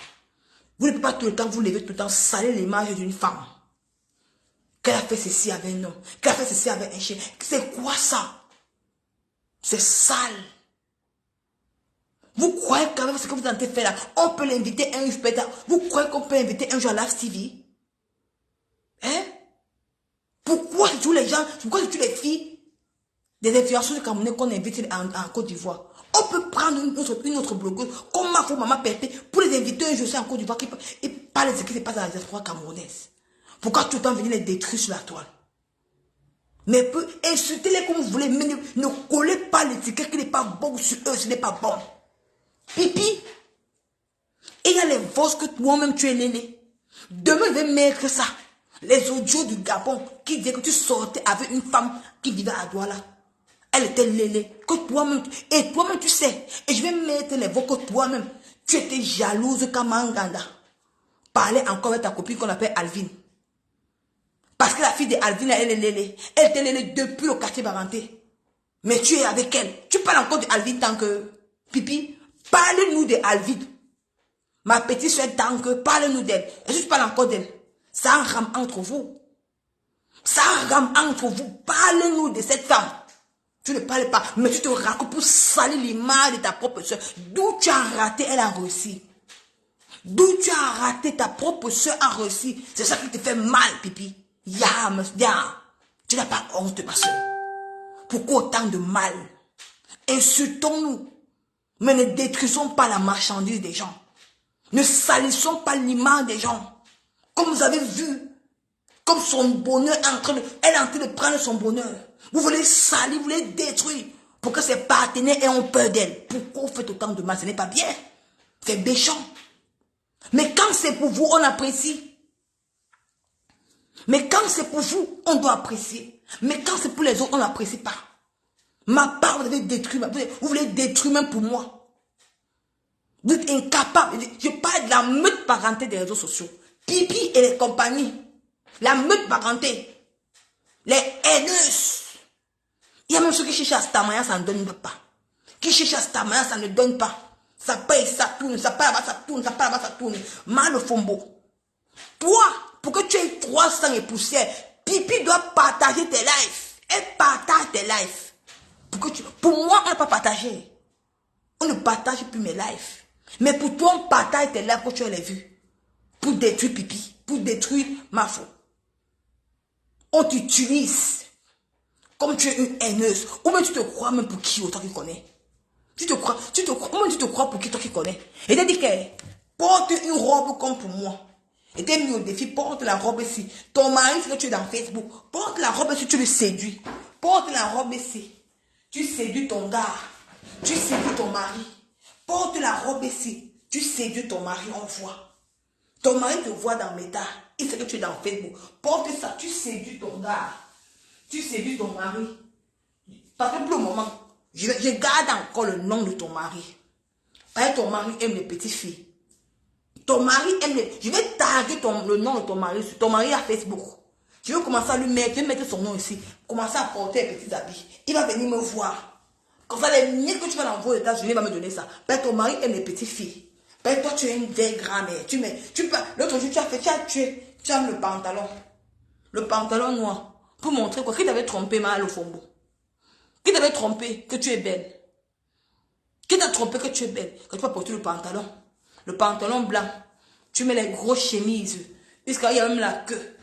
Speaker 1: Vous ne pouvez pas tout le temps vous lever, tout le temps saler l'image d'une femme. Qu'elle a fait ceci avec un homme. Qu'elle a fait ceci avec un chien. C'est quoi ça? C'est sale. Vous croyez qu'avec ce que vous avez fait là, on peut l'inviter à un spectacle? Vous croyez qu'on peut inviter un jour à Live TV? Hein? Pourquoi c'est tous les gens, pourquoi c'est toutes les filles des influenceurs de Camerounais qu'on invite en Côte d'Ivoire? On peut prendre une autre blogueuse comme ma femme, maman Pépé, pour les inviter un jour en Côte d'Ivoire et parler de ce qui se passe dans les diasporas camerounaises. Pourquoi tout le temps venir les détruire sur la toile? Mais peut insulter-les comme vous voulez, mais ne collez pas l'étiquette qui n'est pas bon sur eux, ce n'est pas bon. Pipi. Et il y a les vosses que toi-même tu es l'aîné. Demain, je vais mettre ça. Les audios du Gabon qui disaient que tu sortais avec une femme qui vivait à Douala. Elle était lélé. Que toi-même, et toi-même tu sais. Et je vais mettre les voix que toi-même, tu étais jalouse comme un Ganda. Parlez encore avec ta copine qu'on appelle Alvin. Parce que la fille de Alvin, elle est lélé. Elle était lélé depuis le quartier Baranté. Mais tu es avec elle. Tu parles encore de Alvin tant que pipi. Parle-nous de Alvin. Ma petite soeur tant que parle-nous d'elle. Est-ce que tu parles encore d'elle? Ça rame entre vous. Ça rame entre vous. Parle-nous de cette femme. Tu ne parles pas, mais tu te racontes pour salir l'image de ta propre soeur. D'où tu as raté, elle a réussi. D'où tu as raté, ta propre soeur a réussi. C'est ça qui te fait mal, pipi. Yam, tu n'as pas honte, ma soeur. Pourquoi autant de mal? Insultons-nous, mais ne détruisons pas la marchandise des gens. Ne salissons pas l'image des gens. Comme vous avez vu, comme son bonheur est en train de, elle est en train de prendre son bonheur. Vous voulez salir, vous voulez détruire pour que ses partenaires aient peur d'elle. Pourquoi vous faites autant de mal? Ce n'est pas bien. C'est méchant. Mais quand c'est pour vous, on apprécie. Mais quand c'est pour vous, on doit apprécier. Mais quand c'est pour les autres, on n'apprécie pas. Ma part, vous avez détruit. Vous voulez détruire même pour moi. Vous êtes incapable. Je parle de la meute parenté des réseaux sociaux. Pipi et les compagnies. La meute parenté. Les haineuses. Il y a même ceux qui cherchent à Stamaya, ça ne donne pas. Qui cherchent à Stamaya, ça ne donne pas. Ça paye, ça tourne, ça paye là-bas, ça tourne, ça paye là-bas, ça tourne. Mal au fombo. Toi, pour que tu aies 300 et poussière, Pipi doit partager tes lives. Elle partage tes lives. Pour moi, on n'a pas partagé. On ne partage plus mes lives. Mais pour toi, on partage tes lives quand tu les vues. Pour détruire Pipi. Pour détruire ma foi. On t'utilise. Comme tu es une haineuse. Ou même tu te crois même pour qui autant qu'il connaît. Tu te crois pour qui toi qui connais. Et t'as dit que porte une robe comme pour moi. Et t'es mis au défi, porte la robe ici. Ton mari, c'est que tu es dans Facebook. Porte la robe ici, tu le séduis. Porte la robe ici. Tu séduis ton gars. Tu séduis ton mari. Porte la robe ici. Tu séduis ton mari, on voit. Ton mari te voit dans Meta. Il sait que tu es dans Facebook. Porte ça, tu séduis ton gars. Tu séduis ton mari. Parce que pour le moment, je garde encore le nom de ton mari. Parce que ton mari aime les petites filles. Ton mari aime les... Je vais taguer le nom de ton mari sur ton mari à Facebook. Je vais commencer à lui mettre, je vais mettre son nom ici. Commencer à porter les petits habits. Il va venir me voir. Comme ça, les miettes que tu vas l'envoyer aux États-Unis, il va me donner ça. Parce que ton mari aime les petites filles. Parce que toi, tu es une vieille grand-mère. L'autre jour, tu as le pantalon. Le pantalon noir. Pour montrer quoi? Qui t'avait trompé, mal au fombo? Qui t'avait trompé que tu es belle? Qui t'a trompé que tu es belle? Quand tu vas porter le pantalon. Le pantalon blanc. Tu mets les grosses chemises. Jusqu'à il y a même la queue.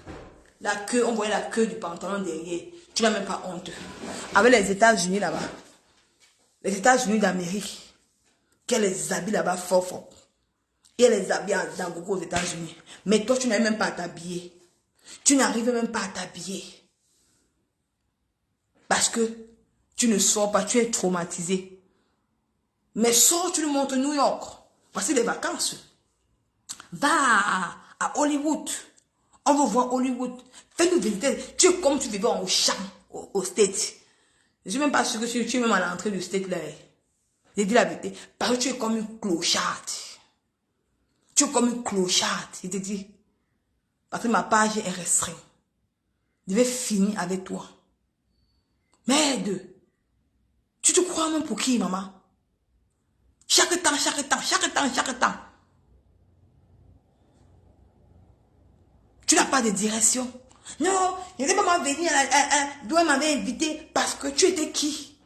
Speaker 1: La queue, on voyait la queue du pantalon derrière. Tu n'as même pas honte. Avec les États-Unis là-bas. Les États-Unis d'Amérique. Qui a les habits là-bas fort fort. Il y a les habits dans beaucoup aux États-Unis. Mais toi, tu n'arrives même pas à t'habiller. Tu n'arrives même pas à t'habiller. Parce que tu ne sors pas, tu es traumatisé. Mais sors, tu le montres New York. Voici les vacances. Va à Hollywood. On va voir Hollywood. Fais-nous visiter. Tu es comme tu vivais au champ, au States. Je ne suis même pas sûr que tu es même à l'entrée du State là. J'ai dit la vérité. Parce que tu es comme une clocharde. Tu es comme une clocharde. Je te dis. Parce que ma page est restreinte. Je vais finir avec toi. Merde. Tu te crois même pour qui, maman? Chaque temps. Tu n'as pas de direction. Non, je ne vais pas venir d'où elle m'avait invité parce que tu étais qui?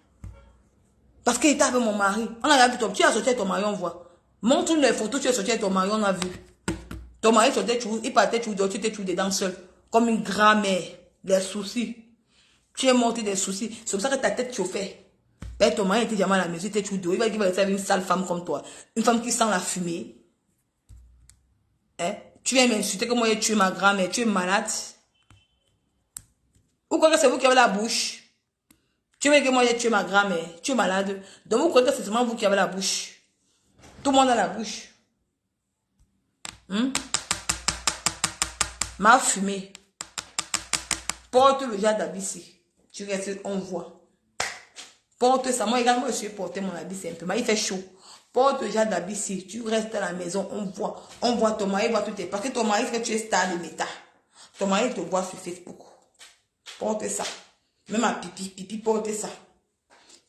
Speaker 1: Parce qu'il était avec mon mari. On a vu tu as sorti avec ton mari, on voit. Montre-nous les photos, tu es sorti avec ton mari, on a vu. Ton mari sortait, il partait, tu étais dedans seul. Comme une grand-mère. Des soucis. Tu es monté des soucis. C'est comme ça que ta tête chauffait. Ben, ton mari était jamais à la maison, il était tout dos. Il va rester avec une sale femme comme toi. Une femme qui sent la fumée. Hein? Tu viens m'insulter que moi j'ai tué ma grand-mère. Tu es malade. Ou quoi que c'est vous qui avez la bouche. Tu veux que moi j'ai tué ma grand-mère. Tu es malade. Donc vous croyez que c'est seulement vous qui avez la bouche. Tout le monde a la bouche. m'a fumé. Porte le genre d'habit ici. Tu restes, on voit. Porte ça. Moi également, je suis porté mon habit simplement. Il fait chaud. Porte le genre d'habit ici. Tu restes à la maison, on voit. On voit ton mari, voit tout tes. Parce que ton mari, fait que tu es star de méta. Ton mari te voit sur Facebook. Porte ça. Même à Pipi. Pipi porte ça.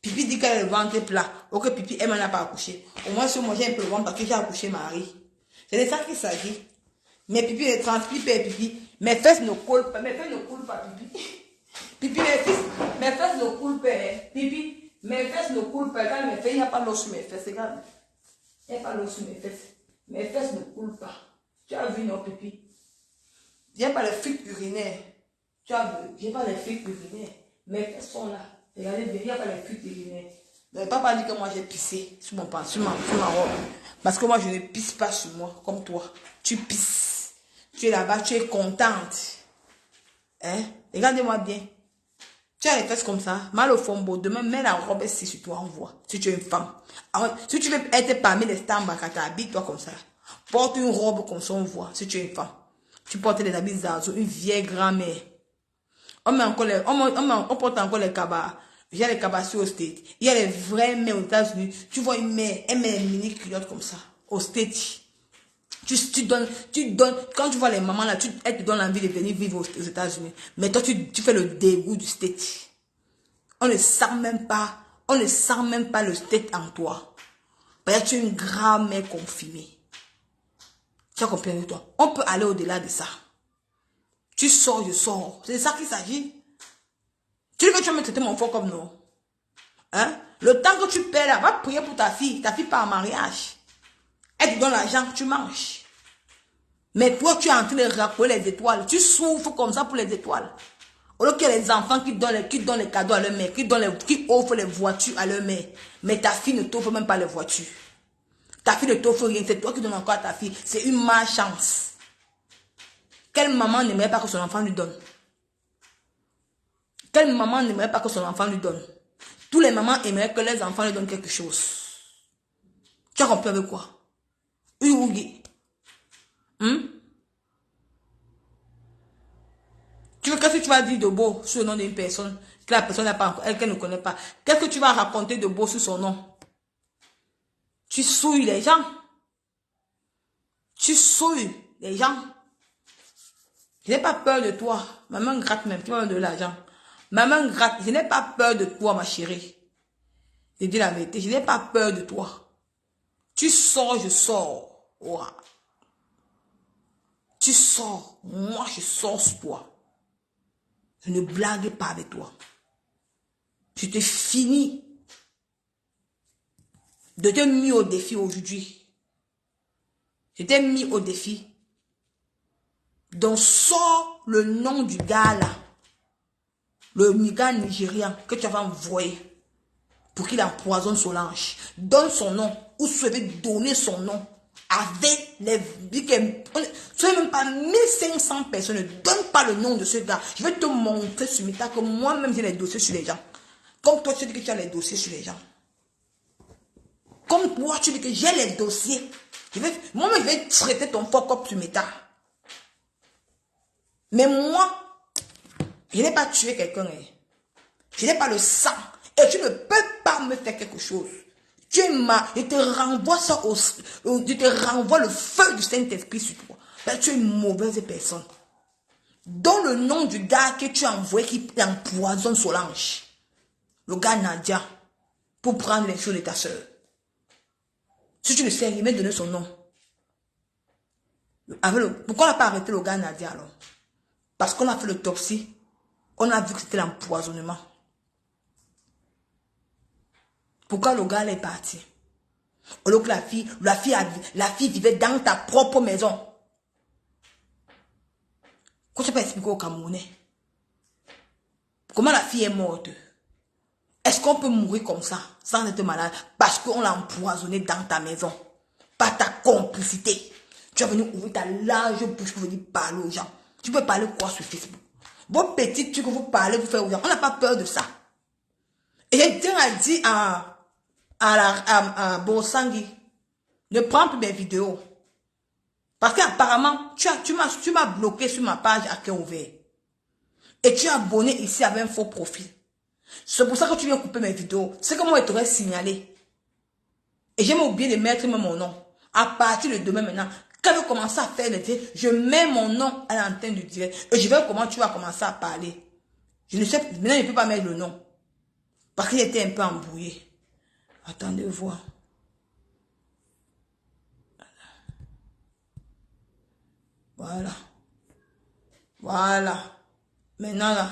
Speaker 1: Pipi dit qu'elle a le ventre plat. Ok, Pipi, elle m'en a pas accouché. Au moins, si moi j'ai un peu le ventre parce que j'ai accouché Marie. C'est de ça qu'il s'agit. Mais Pipi est transpire, Pipi. Mes fesses ne coulent pas. Mes fesses ne coulent pas, Pipi. Pipi, mes fesses ne coulent pas. Pipi, mes fesses ne coulent pas. Regarde mes fesses, il n'y a pas d'eau sur mes fesses. Regarde. Il n'y a pas d'eau sur mes fesses. Mes fesses ne coulent pas. Tu as vu, non, Pipi? Il n'y a pas les fuites urinaires. Tu as vu? Il n'y a pas les fuites urinaires. Mes fesses sont là. Regardez bien, il n'y a pas les fuites urinaires. Ne pas pas dire que moi j'ai pissé sur mon pantalon, sur ma robe. Parce que moi je ne pisse pas sur moi, comme toi. Tu pisses. Tu es là-bas, tu es contente. Hein? Regardez-moi bien. Tu as les fesses comme ça, mal au fombo. Demain, mets la robe ici sur toi, on voit. Si tu es une femme. Alors, si tu veux être parmi les stars Bakata, habille-toi comme ça. Porte une robe comme ça, on voit. Si tu es une femme. Tu portes les habits Zazo, une vieille grand-mère. On porte encore les cabas. Il y a les cabas au State. Il y a les vraies mères aux États-Unis. Tu vois une mère, elle met une mini culotte comme ça. Au State. Tu donnes, quand tu vois les mamans là, elles te donnent envie de venir vivre aux États-Unis. Mais toi, tu fais le dégoût du State. On ne sent même pas le State en toi. Parce que tu es une grand-mère confirmée. Tu as compris avec toi? On peut aller au-delà de ça. Tu sors, je sors. C'est de ça qu'il s'agit. Tu dis que tu vas me traiter mon fort comme non. Hein? Le temps que tu perds là, va prier pour ta fille part en mariage. Elle te donne l'argent, tu manges. Mais toi, tu es en train de racoler les étoiles. Tu souffres comme ça pour les étoiles. Au lieu qu'il y a les enfants qui donnent les cadeaux à leur mère, qui offrent les voitures à leur mère. Mais ta fille ne t'offre même pas les voitures. Ta fille ne t'offre rien. C'est toi qui donnes encore à ta fille. C'est une malchance. Quelle maman n'aimerait pas que son enfant lui donne? Quelle maman n'aimerait pas que son enfant lui donne? Tous les mamans aimeraient que les enfants lui donnent quelque chose. Tu as compris avec quoi? Urugi. Qu'est-ce que tu vas dire de beau sur le nom d'une personne que la personne n'a pas encore, elle qu'elle ne connaît pas? Qu'est-ce que tu vas raconter de beau sur son nom? Tu souilles les gens. Tu souilles les gens. Je n'ai pas peur de toi. Maman gratte même, tu vas me donner de l'argent. Maman gratte, je n'ai pas peur de toi, ma chérie. Je dis la vérité, je n'ai pas peur de toi. Tu sors, je sors. Wow. Tu sors, moi je sors sur toi. Je ne blague pas avec toi. Je te finis de te mis au défi aujourd'hui. Je t'ai mis au défi. Donc sors le nom du gars là. Le gars nigérian que tu avais envoyé pour qu'il empoisonne Solange. Donne son nom ou souhaitez donner son nom avec les... Ce n'est même pas 1500 personnes. Ne donne pas le nom de ce gars. Je vais te montrer sur Meta que moi-même j'ai les dossiers sur les gens. Comme toi tu dis que tu as les dossiers sur les gens. Comme toi tu dis que j'ai les dossiers. Moi-même je vais traiter ton fuck up sur Meta. Mais moi, je n'ai pas tué quelqu'un. Je n'ai pas le sang. Et tu ne peux pas me faire quelque chose. Tu es ma... Je te renvoie ça je te renvoie le feu du Saint-Esprit sur toi. Ben, tu es une mauvaise personne. Dans le nom du gars que tu as envoyé qui empoisonne Solange. Le gars Nadia. Pour prendre les choses de ta soeur. Si tu ne sais rien, donner son nom. Pourquoi on n'a pas arrêté le gars Nadia alors? Parce qu'on a fait l'autopsie. On a vu que c'était l'empoisonnement. Pourquoi le gars est parti? Au lieu que la fille vivait dans ta propre maison. Comment tu peux expliquer au Camerounais? Comment la fille est morte? Est-ce qu'on peut mourir comme ça, sans être malade, parce qu'on l'a empoisonné dans ta maison? Par ta complicité. Tu es venu ouvrir ta large bouche pour venir parler aux gens. Tu peux parler quoi sur Facebook? Vos petites trucs que vous parlez, vous faites aux gens. On n'a pas peur de ça. Et j'ai déjà dit à Borsangui, ne prends plus mes vidéos. Parce qu'apparemment, tu m'as bloqué sur ma page à cœur ouvert. Et tu es abonné ici avec un faux profil. C'est pour ça que tu viens couper mes vidéos. C'est que moi, je t'aurais signalé. Et j'ai oublié de mettre mon nom. À partir de demain maintenant, quand je commence à faire le direct, je mets mon nom à l'antenne du direct. Et je vais comment tu vas commencer à parler. Je ne sais, maintenant, je ne peux pas mettre le nom. Parce qu'il était un peu embrouillé. Attendez voir. Voilà. Voilà. Maintenant là.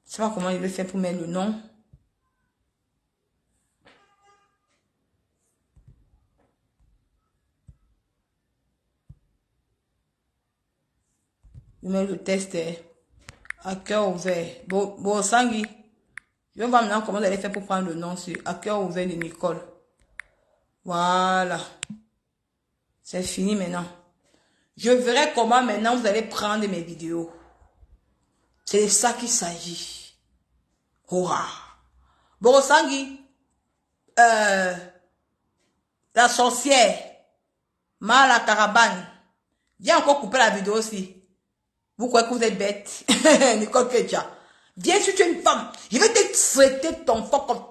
Speaker 1: Je ne sais pas comment je vais faire pour mettre le nom. Je mets le test à cœur ouvert. Bon, Sangui. Je vais voir maintenant comment vous allez faire pour prendre le nom sur à cœur ouvert de Nicole. Voilà. C'est fini maintenant. Je verrai comment maintenant vous allez prendre mes vidéos. C'est de ça qu'il s'agit. Hurrah. Bon, Sangui. La sorcière. Mala Caravane. Viens encore couper la vidéo aussi. Vous croyez que vous êtes bête? Nicole Ketia. Viens si tu es une femme. Je vais te traiter ton fuck comme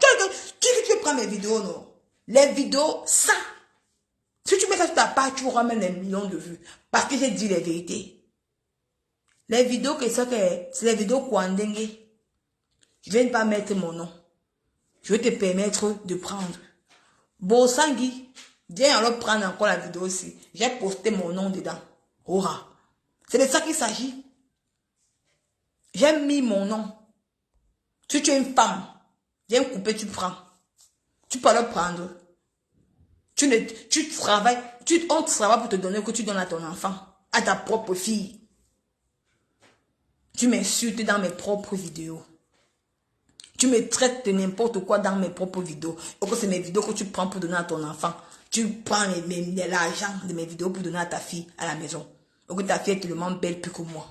Speaker 1: tu prends mes vidéos, non? Les vidéos, ça. Si tu mets ça sur ta page, tu auras même des millions de vues. Parce que j'ai dit les vérités. Les vidéos que c'est les vidéos Kwandengue. Je ne vais pas mettre mon nom. Je vais te permettre de prendre. Bosangui, viens alors prendre encore la vidéo aussi. J'ai posté mon nom dedans. Aura. C'est de ça qu'il s'agit. J'ai mis mon nom. Si tu es une femme, viens couper, tu prends. Tu peux le prendre. Tu travailles, on travaille pour te donner que tu donnes à ton enfant, à ta propre fille. Tu m'insultes dans mes propres vidéos. Tu me traites de n'importe quoi dans mes propres vidéos. Ou que c'est mes vidéos que tu prends pour donner à ton enfant. Tu prends l'argent de mes vidéos pour donner à ta fille à la maison. Ou que ta fille est tellement belle plus que moi.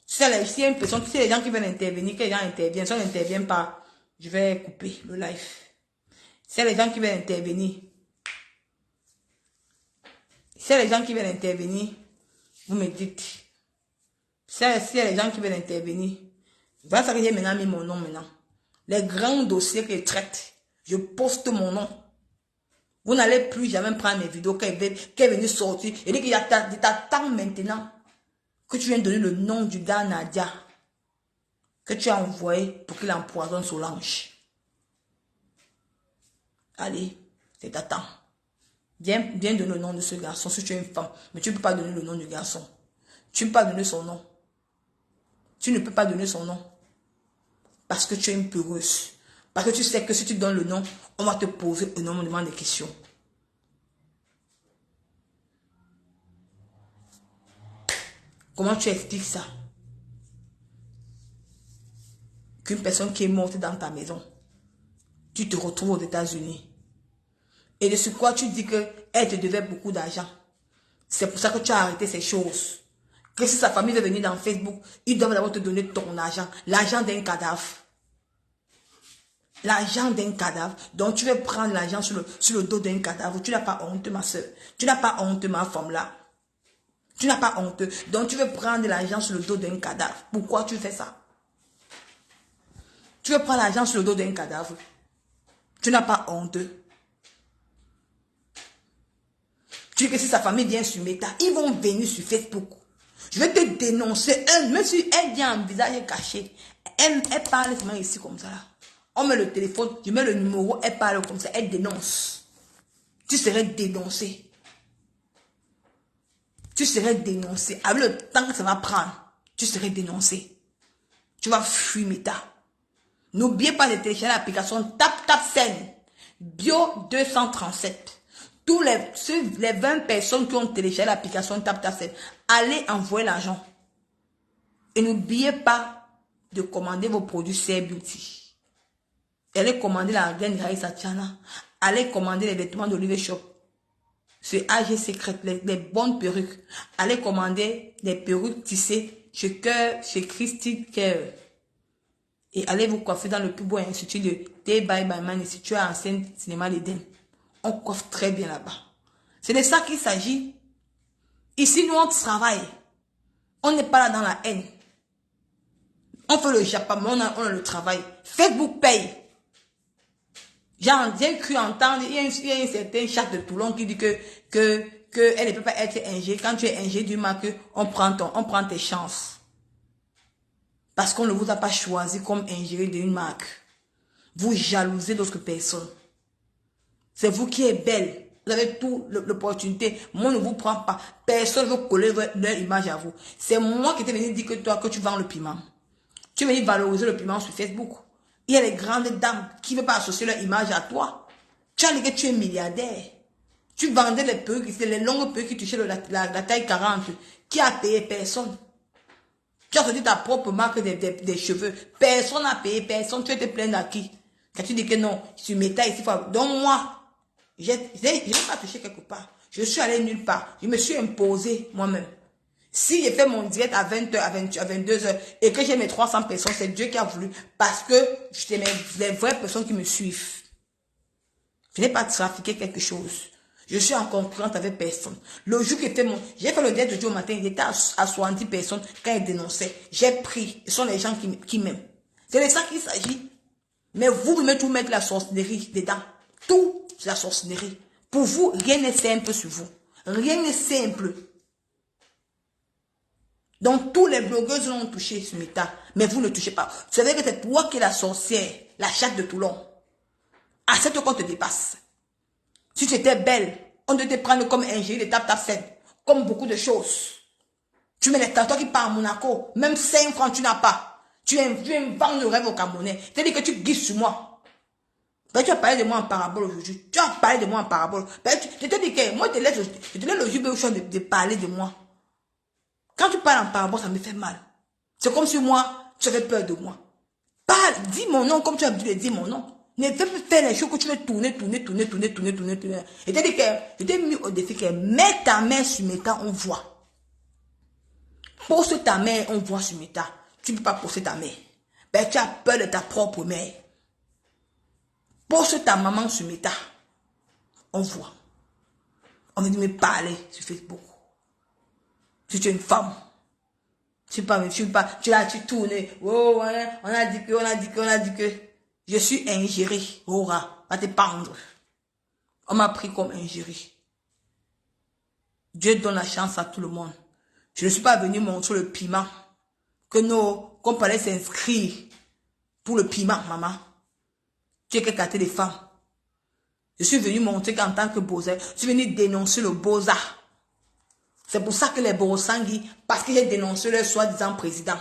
Speaker 1: Si il y a une personne, si les gens qui veulent intervenir, que les gens interviennent, si on n'intervient pas, je vais couper le live. Si les gens qui veulent intervenir, vous me dites. Si les gens qui veulent intervenir, voilà ça que j'ai maintenant mis mon nom maintenant. Les grands dossiers que je traite, je poste mon nom. Vous n'allez plus jamais prendre mes vidéos qu'elle est venue sortir. Et dit qu'il t'attend maintenant que tu viens donner le nom du gars Nadia que tu as envoyé pour qu'il empoisonne Solange. Allez, c'est ta temps. Viens donner le nom de ce garçon si tu es une femme. Mais tu ne peux pas donner le nom du garçon. Tu ne peux pas donner son nom. Tu ne peux pas donner son nom. Parce que tu es une peureuse. Parce que tu sais que si tu donnes le nom, on va te poser énormément de questions. Comment tu expliques ça? Qu'une personne qui est morte dans ta maison, tu te retrouves aux États-Unis. Et de ce quoi tu dis qu'elle te devait beaucoup d'argent. C'est pour ça que tu as arrêté ces choses. Que si sa famille veut venir dans Facebook, ils doivent d'abord te donner ton argent. L'argent d'un cadavre. L'argent d'un cadavre. Donc tu veux prendre l'argent sur le dos d'un cadavre. Tu n'as pas honte, ma soeur. Tu n'as pas honte, ma femme là. Tu n'as pas honte. Donc tu veux prendre l'argent sur le dos d'un cadavre. Pourquoi tu fais ça? Tu veux prendre l'argent sur le dos d'un cadavre. Tu n'as pas honte. Tu dis que si sa famille vient sur Meta, ils vont venir sur Facebook. Je vais te dénoncer. Même si elle vient en visage caché, elle parle seulement ici comme ça. Là. On met le téléphone, je mets le numéro, elle parle comme ça, elle dénonce. Tu serais dénoncé. Tu serais dénoncé. Avec le temps que ça va prendre, tu serais dénoncé. Tu vas fuir Meta. N'oubliez pas de télécharger l'application TapTapSend. Bio 237. Tous les 20 personnes qui ont téléchargé l'application TapTapSend, allez envoyer l'argent. Et n'oubliez pas de commander vos produits Cell Beauty. Allez commander la graine Raïsa Tchana. Allez commander les vêtements d'Olive Shop. C'est AG Secret, les bonnes perruques. Allez commander les perruques tissées chez Cœur, chez Christine Cœur. Et allez vous coiffer dans le plus beau institut de Day by Man, situé à Ancienne Cinéma l'Éden. On coiffe très bien là-bas. C'est de ça qu'il s'agit. Ici, nous, on travaille. On n'est pas là dans la haine. On fait le Japon, mais on a le travail. Facebook paye. J'ai cru entendre, il y a un certain chat de Toulon qui dit que elle ne peut pas être ingé. Quand tu es ingé du marque, on prend tes chances. Parce qu'on ne vous a pas choisi comme ingéré d'une marque. Vous jalousez d'autres personnes. C'est vous qui êtes belle. Vous avez toute l'opportunité. Moi, ne vous prends pas. Personne ne veut coller leur image à vous. C'est moi qui t'ai venu dire que tu vends le piment. Tu es venu valoriser le piment sur Facebook. Il y a les grandes dames qui ne veulent pas associer leur image à toi. Tu as dit que tu es milliardaire. Tu vendais les perruques, c'est les longues perruques qui touchaient la taille 40. Qui a payé personne? Tu as sorti ta propre marque des cheveux. Personne n'a payé personne. Tu étais plein d'acquis. Quand tu dis que non, tu m'étais ici. Donc moi, je n'ai pas touché quelque part. Je suis allé nulle part. Je me suis imposé moi-même. Si j'ai fait mon direct à 20h, à 22h et que j'ai mes 300 personnes, c'est Dieu qui a voulu. Parce que c'est les vraies personnes qui me suivent. Je n'ai pas trafiqué quelque chose. Je suis en concurrence avec personne. Le jour que j'ai fait le direct de Dieu au matin, il était à 70 personnes quand il dénonçait. J'ai pris. Ce sont les gens qui m'aiment. C'est de ça qu'il s'agit. Mais vous mettez tout mettre la sorcellerie dedans. Tout, c'est la sorcellerie. Pour vous, rien n'est simple sur vous. Rien n'est simple. Donc, tous les blogueuses l'ont touché, Sumita. Mais vous ne touchez pas. Vous savez que c'est toi qui es la sorcière, la chatte de Toulon. Accepte qu'on te dépasse. Si tu étais belle, on doit te prendre comme ingénieur de ta scène. Comme beaucoup de choses. Tu mets les toi qui pars à Monaco. Même 5 francs, tu n'as pas. Tu inventes le rêve au Camerounais. C'est-à-dire que tu guises sur moi. Ben, tu as parlé de moi en parabole aujourd'hui. Tu as parlé de moi en parabole. Ben, je te dis que moi, je te laisse le jus de parler de moi. Quand tu parles en parabole, ça me fait mal. C'est comme si moi, tu avais peur de moi. Parle, dis mon nom comme tu as dit de dire mon nom. Ne fais plus faire les choses que tu veux tourner. Et t'as dit que, je t'ai mis au défi que mets ta main sur Meta, on voit. Pose ta main, on voit sur Meta. Tu ne peux pas poser ta main. Ben, tu as peur de ta propre mère. Pose ta maman sur Meta. On voit. On vient de me parler sur Facebook. Si tu es une femme. Tu tournes. Oh, ouais, on a dit que. Je suis ingéré. Aura, va te pendre. On m'a pris comme ingéré. Dieu donne la chance à tout le monde. Je ne suis pas venu montrer le piment. Qu'on parlait s'inscrire pour le piment, maman. Tu es qu'écarter les femmes. Je suis venu montrer qu'en tant que beau-zère, je suis venu dénoncer le beaux-art. C'est pour ça que les Borosangui, parce que j'ai dénoncé leur soi-disant président.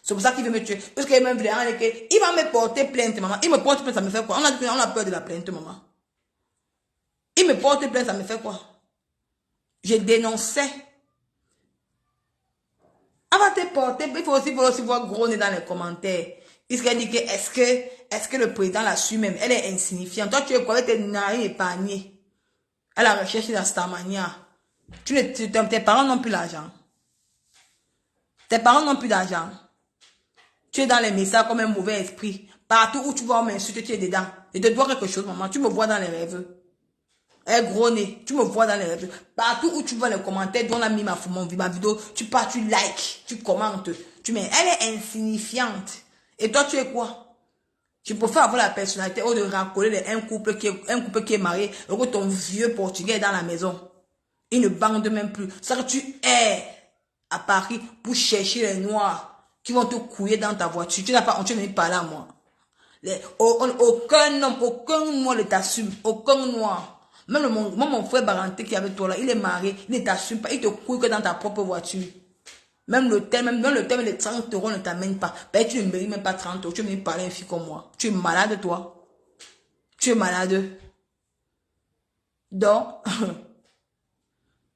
Speaker 1: C'est pour ça qu'il veut me tuer. Parce qu'il va me porter plainte, maman. Il me porte plainte, ça me fait quoi? On a peur de la plainte, maman. Il me porte plainte, ça me fait quoi? Je dénonçais. Avant de te porter, il faut aussi voir gros nez dans les commentaires. Il se dit que est-ce que le président la suit même? Elle est insignifiante. Toi, tu es quoi avec tes narines épargnées? Elle a recherché dans Starmania. Tes parents n'ont plus l'argent. Tes parents n'ont plus d'argent. Tu es dans les messages comme un mauvais esprit. Partout où tu vois, on m'insulte, tu es dedans. Je te dois quelque chose, maman. Tu me vois dans les rêves. Eh, gros nez, tu me vois dans les rêves. Partout où tu vois les commentaires, dont on a mis ma vidéo, tu pars, tu likes, tu commentes. Elle est insignifiante. Et toi, tu es quoi? Tu préfères avoir la personnalité ou de racoler un couple qui est marié, et que ton vieux portugais est dans la maison. Il ne bande même plus. C'est que tu es à Paris pour chercher les noirs qui vont te couiller dans ta voiture. Tu n'as pas, tu ne veux parler à moi. Aucun homme, aucun noir ne t'assume. Aucun noir. Même mon frère Baranté qui est avec toi là, il est marié, il ne t'assume pas. Il te couille que dans ta propre voiture. Même le thème, les 30 euros ne t'amènent pas. Ben, tu ne mérites même pas 30 euros. Tu veux parler à une fille comme moi. Tu es malade, toi. Tu es malade. Donc,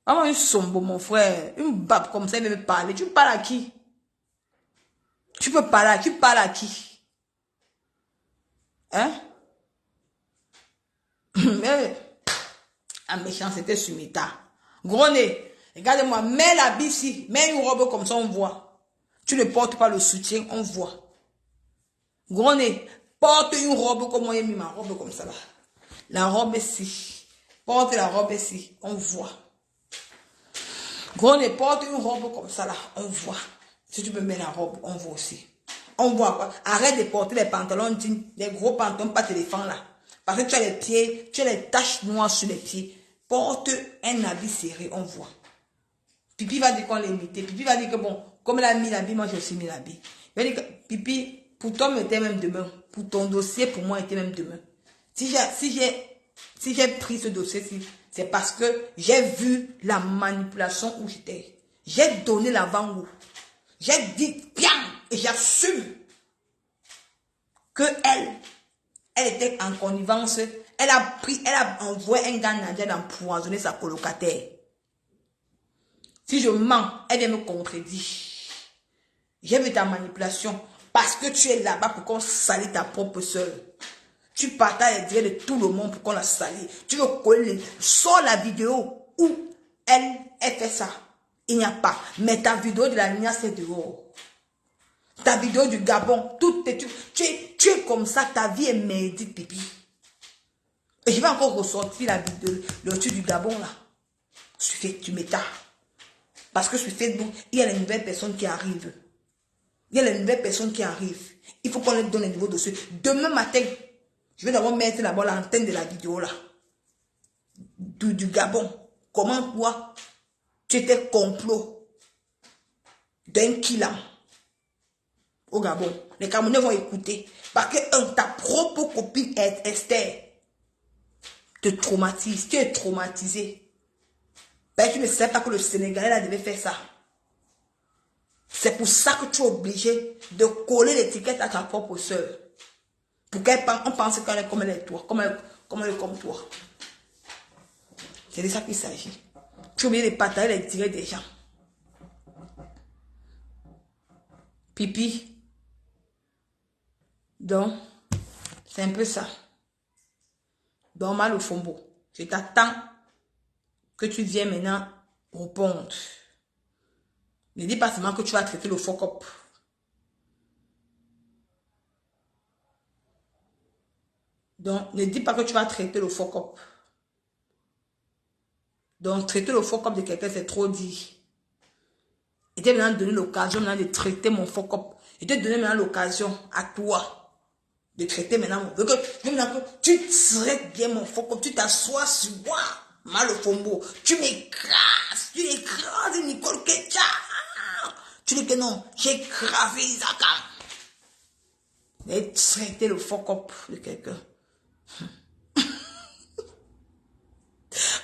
Speaker 1: maman, une sombre, mon frère. Une babe comme ça, il veut me parler. Tu parles à qui? Tu peux parler, tu parles à qui? Hein? Mais, la méchanceté sur Meta. Gros nez, regarde-moi, mets la ici, mets une robe comme ça, on voit. Tu ne portes pas le soutien, on voit. Gros nez, porte une robe comme moi, j'ai mis ma robe comme ça là. La robe ici. Porte la robe ici. On voit. Gros nez, porte une robe comme ça là. On voit. Si tu peux mettre la robe, on voit aussi. On voit quoi? Arrête de porter les pantalons jeans, les gros pantalons pas téléphone là. Parce que tu as les pieds, tu as les taches noires sur les pieds. Porte un habit serré, on voit. Pipi va dire qu'on l'a imité. Pipi va dire que bon, comme elle a mis l'habit, moi j'ai aussi mis l'habit. Il va dire que Pipi, pour toi, m'était même demain. Pour ton dossier, pour moi, était même demain. Si j'ai pris ce dossier-ci, c'est parce que j'ai vu la manipulation où j'étais. J'ai donné l'avant-goût. J'ai dit bien et j'assume que elle était en connivence. Elle a envoyé un gars nadia d'empoisonner sa colocataire. Si je mens, elle vient me contredire. J'ai vu ta manipulation parce que tu es là-bas pour qu'on salit ta propre soeur. Tu partages les directs de tout le monde pour qu'on la salit. Tu veux coller. Sors la vidéo où elle fait ça. Il n'y a pas. Mais ta vidéo de la Nia, c'est dehors. Ta vidéo du Gabon, tout est, tu es comme ça, ta vie est médite, pipi. Et je vais encore ressortir la vidéo, le truc du Gabon là. Tu m'états. Parce que sur Facebook, il y a les nouvelles personnes qui arrivent. Il y a les nouvelles personnes qui arrivent. Il faut qu'on leur donne un nouveau dossier. Demain matin, je vais d'abord mettre d'abord l'antenne de la vidéo là. Du Gabon. Comment toi, tu étais complot d'un kilam au Gabon. Les Camerounais vont écouter. Parce que ta propre copine Esther te traumatise. Tu es traumatisé. Ben, tu ne sais pas que le Sénégalais là devait faire ça. C'est pour ça que tu es obligé de coller l'étiquette à ta propre soeur. Pour qu'elle pense qu'elle est comme elle est toi. Comme elle est comme toi. C'est de ça qu'il s'agit. Tu es obligé de partager les directs des gens. Pipi. Donc, c'est un peu ça. Donc, mal au fombo. Je t'attends que tu viennes maintenant répondre. Ne dis pas seulement que tu vas traiter le fuck-up. Donc, ne dis pas que tu vas traiter le fuck-up. Donc, traiter le fuck-up de quelqu'un, c'est trop dit. Et tu maintenant donné l'occasion de traiter mon fuck-up. Et te donner maintenant l'occasion à toi de traiter maintenant mon fuck-up. Tu traites bien mon fuck-up. Tu t'assois sur moi, mal au fombo. Tu m'écrases. Tu écrases Nicole Ketcha. Tu dis que non, j'ai écrasé Isaka. Et traiter le fuck-up de quelqu'un.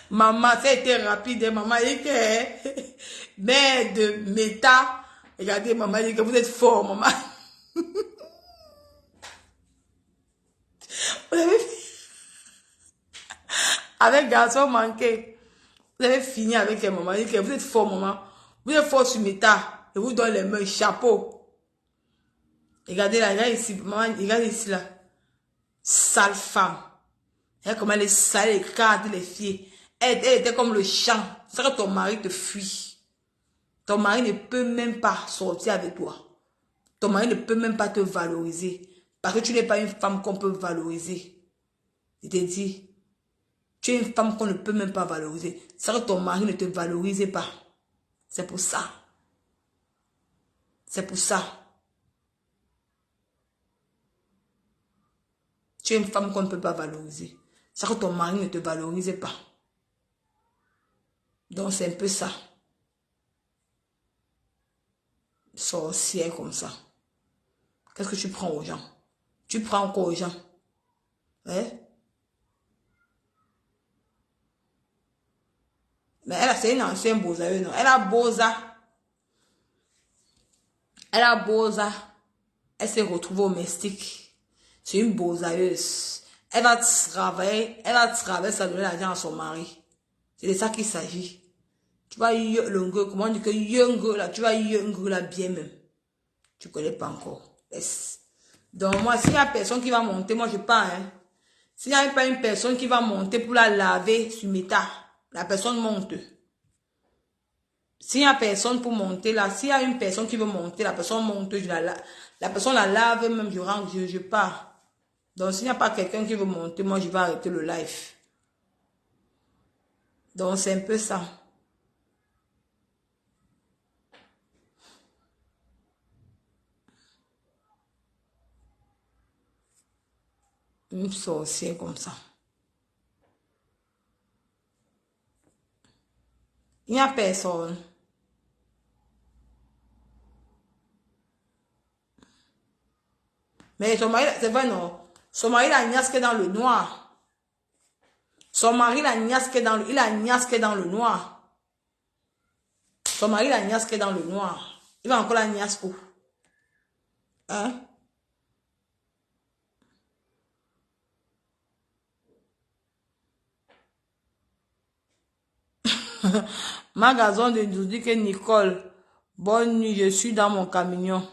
Speaker 1: Maman, ça a été rapide. Maman dit que mère de méta. Regardez, maman dit que vous êtes fort, maman. Avec garçon manqué. Vous avez fini avec elle, maman. Dit que vous êtes fort, maman. Vous êtes fort sur méta. Et vous donne les mains, chapeau. Regardez là, regarde ici, maman, regarde ici là. Sale femme. Regarde comment elle est sale, elle écrase les filles. Elle était comme le champ. C'est que ton mari te fuit. Ton mari ne peut même pas sortir avec toi. Ton mari ne peut même pas te valoriser. Parce que tu n'es pas une femme qu'on peut valoriser. Je te dis, tu es une femme qu'on ne peut même pas valoriser. C'est que ton mari ne te valorise pas. C'est pour ça. C'est pour ça. Tu es une femme qu'on ne peut pas valoriser. C'est que ton mari ne te valorise pas. Donc c'est un peu ça. Sorcière comme ça. Qu'est-ce que tu prends aux gens? Tu prends encore aux gens. Hein? Mais elle, c'est une ancienne bozaïeuse, non? Elle a boza. Elle a boza. Elle s'est retrouvée au mystique. C'est une bozaïeuse. Elle va travailler, ça donner l'argent à son mari. C'est de ça qu'il s'agit. Tu vas comment on dit que young là, tu vas young là bien même. Tu connais pas encore. Yes. Donc moi, s'il y a personne qui va monter, moi je pars. Hein. S'il n'y a pas une personne qui va monter pour la laver sur méta, la personne monte. S'il y a personne pour monter là, s'il y a une personne qui veut monter, la personne monte, La personne la lave, même je rentre, je pars. Donc, s'il n'y a pas quelqu'un qui veut monter, moi, je vais arrêter le live. Donc, c'est un peu ça. Une sorcière comme ça. Il n'y a personne. Mais son mari, c'est vrai, non? Son mari l'a niasqué dans le noir. Son mari l'a niasqué dans le, il a niasqué dans le noir. Son mari l'a niasqué dans le noir. Il va encore la niasquer. Hein? Magasin de nous dit que Nicole, bonne nuit, je suis dans mon camion.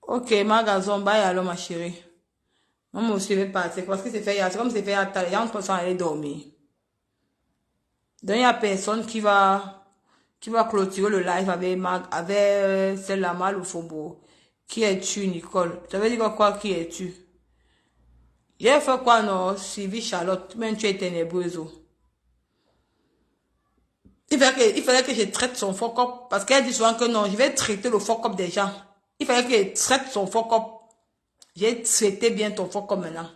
Speaker 1: Ok, magasin, bye alors ma chérie. Moi aussi, je vais partir. Parce que c'est fait hier. C'est comme c'est fait hier. Il y a une personne aller dormir. Donc, il n'y a personne qui va clôturer le live avec celle-là, mal au faubourg. Qui es-tu, Nicole? Tu avais dit quoi, qui es-tu? J'ai fait quoi, non? Sylvie Charlotte, même tu es ténébreuse. Il fallait que je traite son fuck up. Parce qu'elle dit souvent que non, je vais traiter le fuck up des gens. Il fallait que je traite son fuck up. J'ai traité bien ton fuck up maintenant.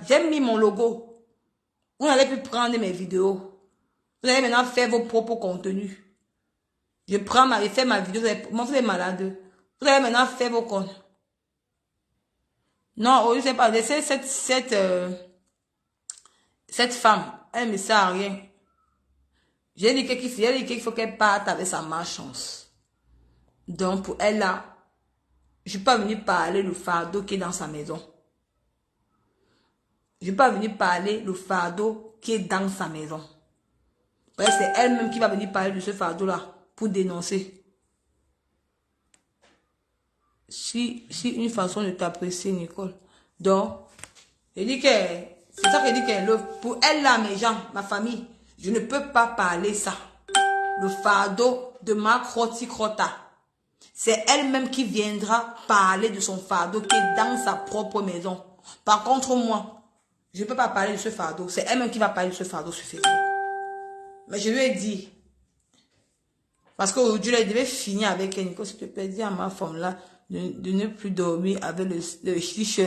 Speaker 1: J'ai mis mon logo. Vous n'allez plus prendre mes vidéos. Vous allez maintenant faire vos propres contenus. Je fais ma vidéo. Moi, vous êtes malade. Vous allez maintenant faire vos contenus. Non, je sais pas. Laissez cette femme. Elle ne sert à rien. J'ai dit qu'il faut qu'elle parte avec sa malchance. Donc, pour elle là, je ne suis pas venue parler le fardeau qui est dans sa maison. Je ne suis pas venue parler le fardeau qui est dans sa maison. C'est elle-même qui va venir parler de ce fardeau-là pour dénoncer. Si une façon de t'apprécier, Nicole. Donc, je dis que, c'est ça que je dis que pour elle là, mes gens, ma famille, je ne peux pas parler ça. Le fardeau de ma crota. C'est elle-même qui viendra parler de son fardeau qui est dans sa propre maison. Par contre, moi, je ne peux pas parler de ce fardeau. C'est elle-même qui va parler de ce fardeau sur Facebook. Mais je lui ai dit, parce qu'aujourd'hui, il devait finir avec elle. Nico, s'il te plaît, dis à ma femme là de ne plus dormir avec le chiche du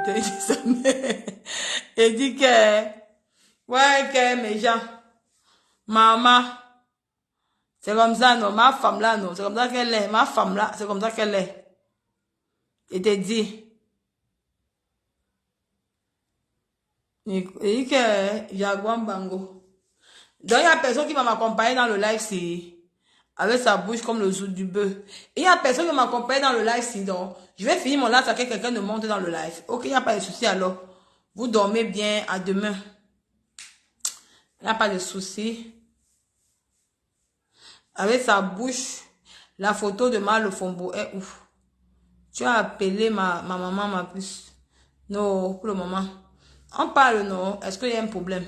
Speaker 1: deuil de sa mère. Et dit que, ouais, que mes gens, maman, c'est comme ça, non, ma femme là, non, c'est comme ça qu'elle est, ma femme là, c'est comme ça qu'elle est. Et te dit, il dit que, Jaguar Bango. Donc, il y a personne qui va m'accompagner dans le live, si, avec sa bouche comme le zoo du bœuf. Et il y a personne qui va m'accompagner dans le live, si, donc, je vais finir mon live, ça que quelqu'un ne monte dans le live. Ok, il n'y a pas de souci, alors. Vous dormez bien, à demain. Il n'y a pas de souci. Avec sa bouche, la photo de Mal Fombo est ouf. Tu as appelé ma maman, ma puce. Non, pour le moment. On parle, non. Est-ce qu'il y a un problème?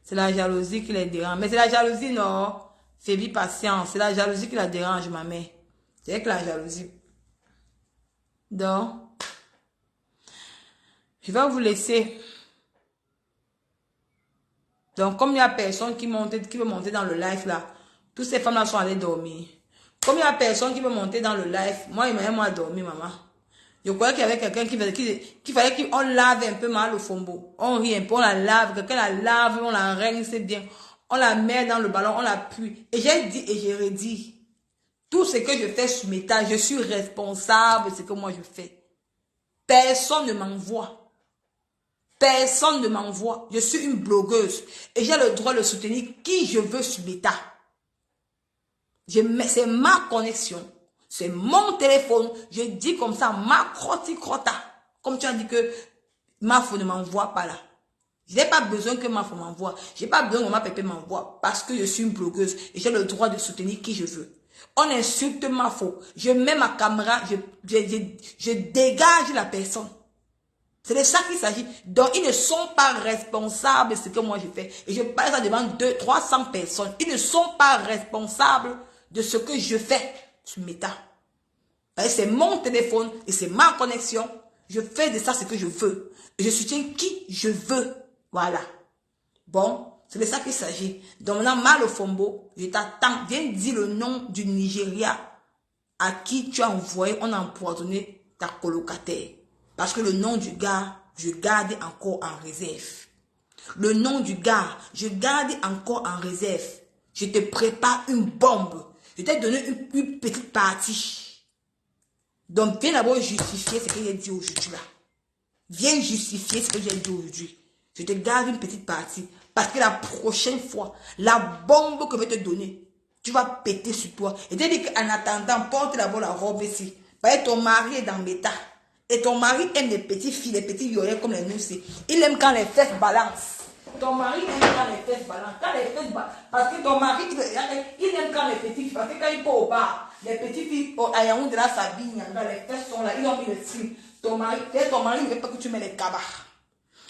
Speaker 1: C'est la jalousie qui les dérange. Mais c'est la jalousie, non. Fais patience. C'est la jalousie qui la dérange, ma mère. C'est avec la jalousie. Donc, je vais vous laisser. Donc, comme il n'y a personne qui veut monter dans le live là, toutes ces femmes-là sont allées dormir. Comme il n'y a personne qui veut monter dans le live, moi, il m'a moi dormir, maman. Je croyais qu'il y avait quelqu'un qui fallait qu'on lave un peu mal au fombo. On rit un peu, on la lave, quelqu'un la lave, on la règne, c'est bien. On la met dans le ballon, on la pue. Et j'ai dit et j'ai redit, tout ce que je fais sur mes tâches, je suis responsable de ce que moi je fais. Personne ne m'envoie. Personne ne m'envoie. Je suis une blogueuse. Et j'ai le droit de soutenir qui je veux sur Meta. C'est ma connexion. C'est mon téléphone. Je dis comme ça, ma crota. Comme tu as dit que Mafo ne m'envoie pas là. Je n'ai pas besoin que Mafo m'envoie. Je n'ai pas besoin que ma pépé m'envoie. Parce que je suis une blogueuse. Et j'ai le droit de soutenir qui je veux. On insulte Mafo. Je mets ma caméra. Je dégage la personne. C'est de ça qu'il s'agit. Donc, ils ne sont pas responsables de ce que moi je fais. Et je parle ça devant 200, 300 personnes. Ils ne sont pas responsables de ce que je fais sur Meta. C'est mon téléphone et c'est ma connexion. Je fais de ça ce que je veux. Et je soutiens qui je veux. Voilà. Bon, c'est de ça qu'il s'agit. Donc maintenant, Malofombo, je t'attends. Viens dire le nom du Nigeria à qui tu as envoyé, on a empoisonné ta colocataire. Parce que le nom du gars, je garde encore en réserve. Le nom du gars, je garde encore en réserve. Je te prépare une bombe. Je t'ai donné une petite partie. Donc, viens d'abord justifier ce que j'ai dit aujourd'hui là. Viens justifier ce que j'ai dit aujourd'hui. Je te garde une petite partie. Parce que la prochaine fois, la bombe que je vais te donner, tu vas péter sur toi. Et tu dis qu'en attendant, porte d'abord la robe ici. Parce que ton mari est dans Meta. Et ton mari aime les petites filles, les petits violets comme les nous. Il aime quand les fesses balancent. Ton mari aime quand les fesses balancent. Quand les fesses balancent. Parce que ton mari, il aime quand les petites filles. Parce que quand il part au bar, les petites filles, à Yaoundé, là, s'habillent, les fesses sont là, ils ont mis le style. Ton mari ne veut pas que tu mets les cabas.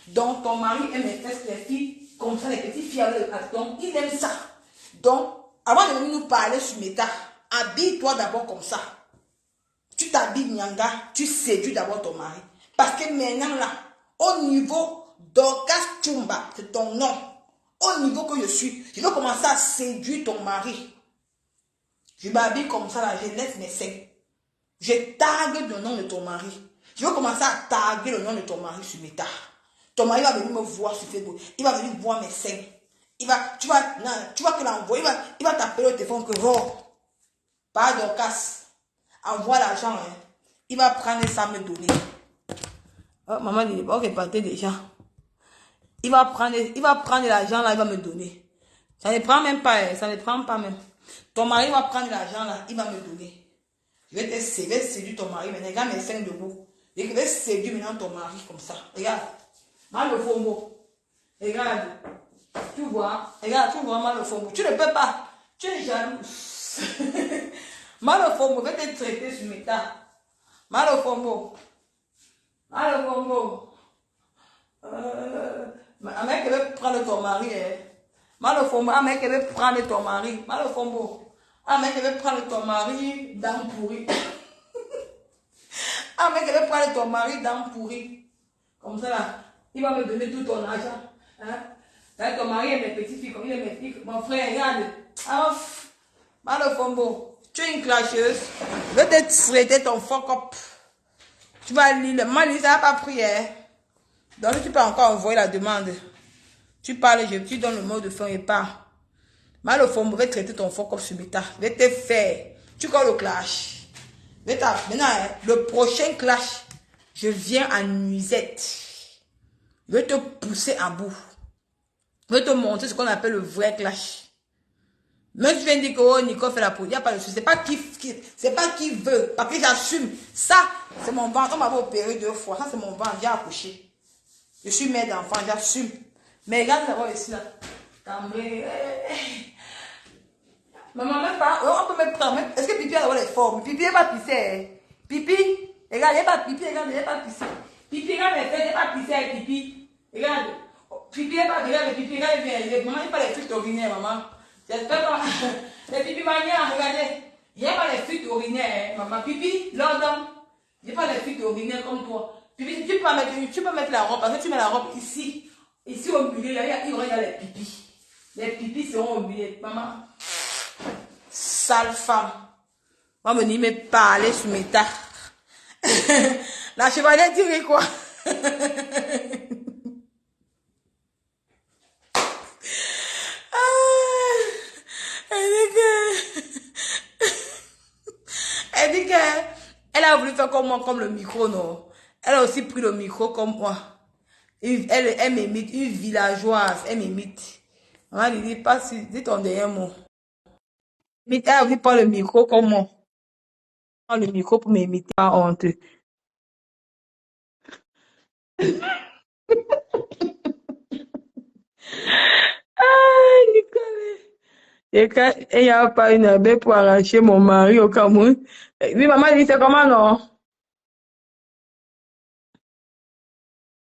Speaker 1: Donc, ton mari aime les fesses, les filles, comme ça, les petites filles avec le carton. Il aime ça. Donc, avant de venir nous parler sur Meta, habille-toi d'abord comme ça. Tu t'habilles Nyanga, tu séduis d'abord ton mari. Parce que maintenant là, au niveau d'Orcas Chumba, c'est ton nom. Au niveau que je suis, je vais commencer à séduire ton mari. Je m'habille comme ça là, je laisse mes seins. Je tague le nom de ton mari. Je vais commencer à taguer le nom de ton mari sur Meta. Ton mari va venir me voir sur Facebook. Il va venir voir mes seins. Tu vas que l'envoyer. Il va t'appeler au téléphone que oh, pas d'Orcas. Envoie l'argent, hein. Il va prendre ça, me donner. Oh, maman dit, ok, partez déjà. Il va prendre l'argent là, il va me donner. Ça ne prend même pas, ça ne prend pas même. Ton mari va prendre l'argent là, il va me donner. Je vais séduire ton mari, mais regarde mes seins debout. Je vais séduire maintenant ton mari comme ça. Regarde. Mal le fombo. Regarde. Tu vois, mal le fombo. Tu ne peux pas. Tu es jaloux. Malofombo, je vais te traiter sur Meta. Malofombo. Malofombo. Un mec qui veut prendre ton mari. Malofombo, un mec qui veut prendre ton mari. Malofombo. Un mec qui veut prendre ton mari dans pourri. Un mec qui veut prendre ton mari dans pourri. Comme ça là, il va me donner tout ton argent. Hein? Là, ton mari est mes petites filles, comme il est mes filles. Mon frère, regarde. Ah, Malofombo. Tu es une clasheuse. Je vais te traiter ton fuck up. Tu vas lire le mal, ça n'a pas pris. Donc, tu peux encore envoyer la demande. Tu parles, tu donnes le mot de fin et pas. Malofombo, je vais traiter ton fuck up sur Meta. Je vais te faire. Tu colles le clash. Maintenant, le prochain clash, je viens en nuisette. Je vais te pousser à bout. Je vais te montrer ce qu'on appelle le vrai clash. Même si tu viens dire que oh, Nico fait la peau, il n'y a pas de souci. C'est pas qui veut. Parce que j'assume. Ça, c'est mon ventre. On m'avait opéré 2 fois. Ça, c'est mon ventre. J'ai accouché. Je suis mère d'enfant. J'assume. Mais regarde d'abord ici, là. Cambré. Maman, même pas. On peut me prendre. Est-ce que Pipi a d'abord les formes? Pipi n'est pas pissé. Pipi. Regarde, il n'est pas Pipi. Regarde, il n'est pas pissé. Pipi, regarde, il n'est pas pissé avec Pipi. Regarde. Pipi n'est pas. Regarde, Pipi. Regarde, maman, il n'y a pas les trucs urinaires, maman. J'espère que les pipi manières, regardez. Il n'y a pas les fuites urinaires, hein, maman. Pipi, London. Il n'y a pas les fuites urinaires comme toi. Pipi, tu peux mettre la robe, parce que tu mets la robe ici. Ici au milieu, il y a les pipis. Les pipis seront au milieu. Maman, sale femme. On va venir me parler sur mes tas. La chevalière dirait quoi? Elle dit qu'elle a voulu faire comme moi, comme le micro, non. Elle a aussi pris le micro comme moi. Elle m'imite, une villageoise, elle m'imite. Maman lui dit, pas si, dis ton dernier mot. Elle a voulu prendre le micro comme moi. Prendre le micro pour m'imiter, pas honte. Ah, Nicolas. Et il n'y a pas une abeille pour arracher mon mari au Cameroun. Oui, maman dit, c'est comment non?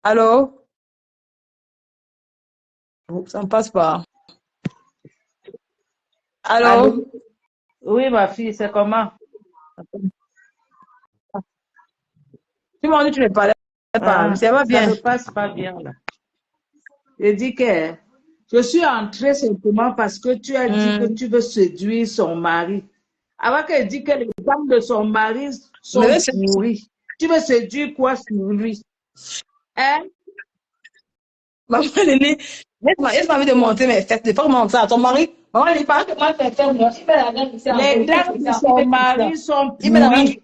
Speaker 1: Allô? Oh, ça ne passe pas.
Speaker 2: Allô?
Speaker 1: Allô?
Speaker 2: Oui, ma fille, c'est comment?
Speaker 1: Tu m'as dit que tu ne parlais pas.
Speaker 2: Ah,
Speaker 1: Ça va
Speaker 2: ça
Speaker 1: bien.
Speaker 2: ne passe pas bien là. Je dis que je suis entrée simplement parce que tu as dit que
Speaker 1: Hmm.
Speaker 2: tu veux séduire son mari. Avant qu'elle dise que les femmes de son mari
Speaker 1: Mais
Speaker 2: sont pourries. Tu veux séduire quoi sur lui? Hein?
Speaker 1: maman Lili, laisse-moi envie de monter mes fesses. Ne pas montrer à ton mari. Maman Lili, parle que moi, je fais faire. Il met la main ici en haut.
Speaker 2: Les
Speaker 1: Il fait
Speaker 2: dents
Speaker 1: comme
Speaker 2: de
Speaker 1: ça. Il
Speaker 2: son
Speaker 1: fait comme ça.
Speaker 2: mari sont
Speaker 1: Il met la main.
Speaker 2: pourries.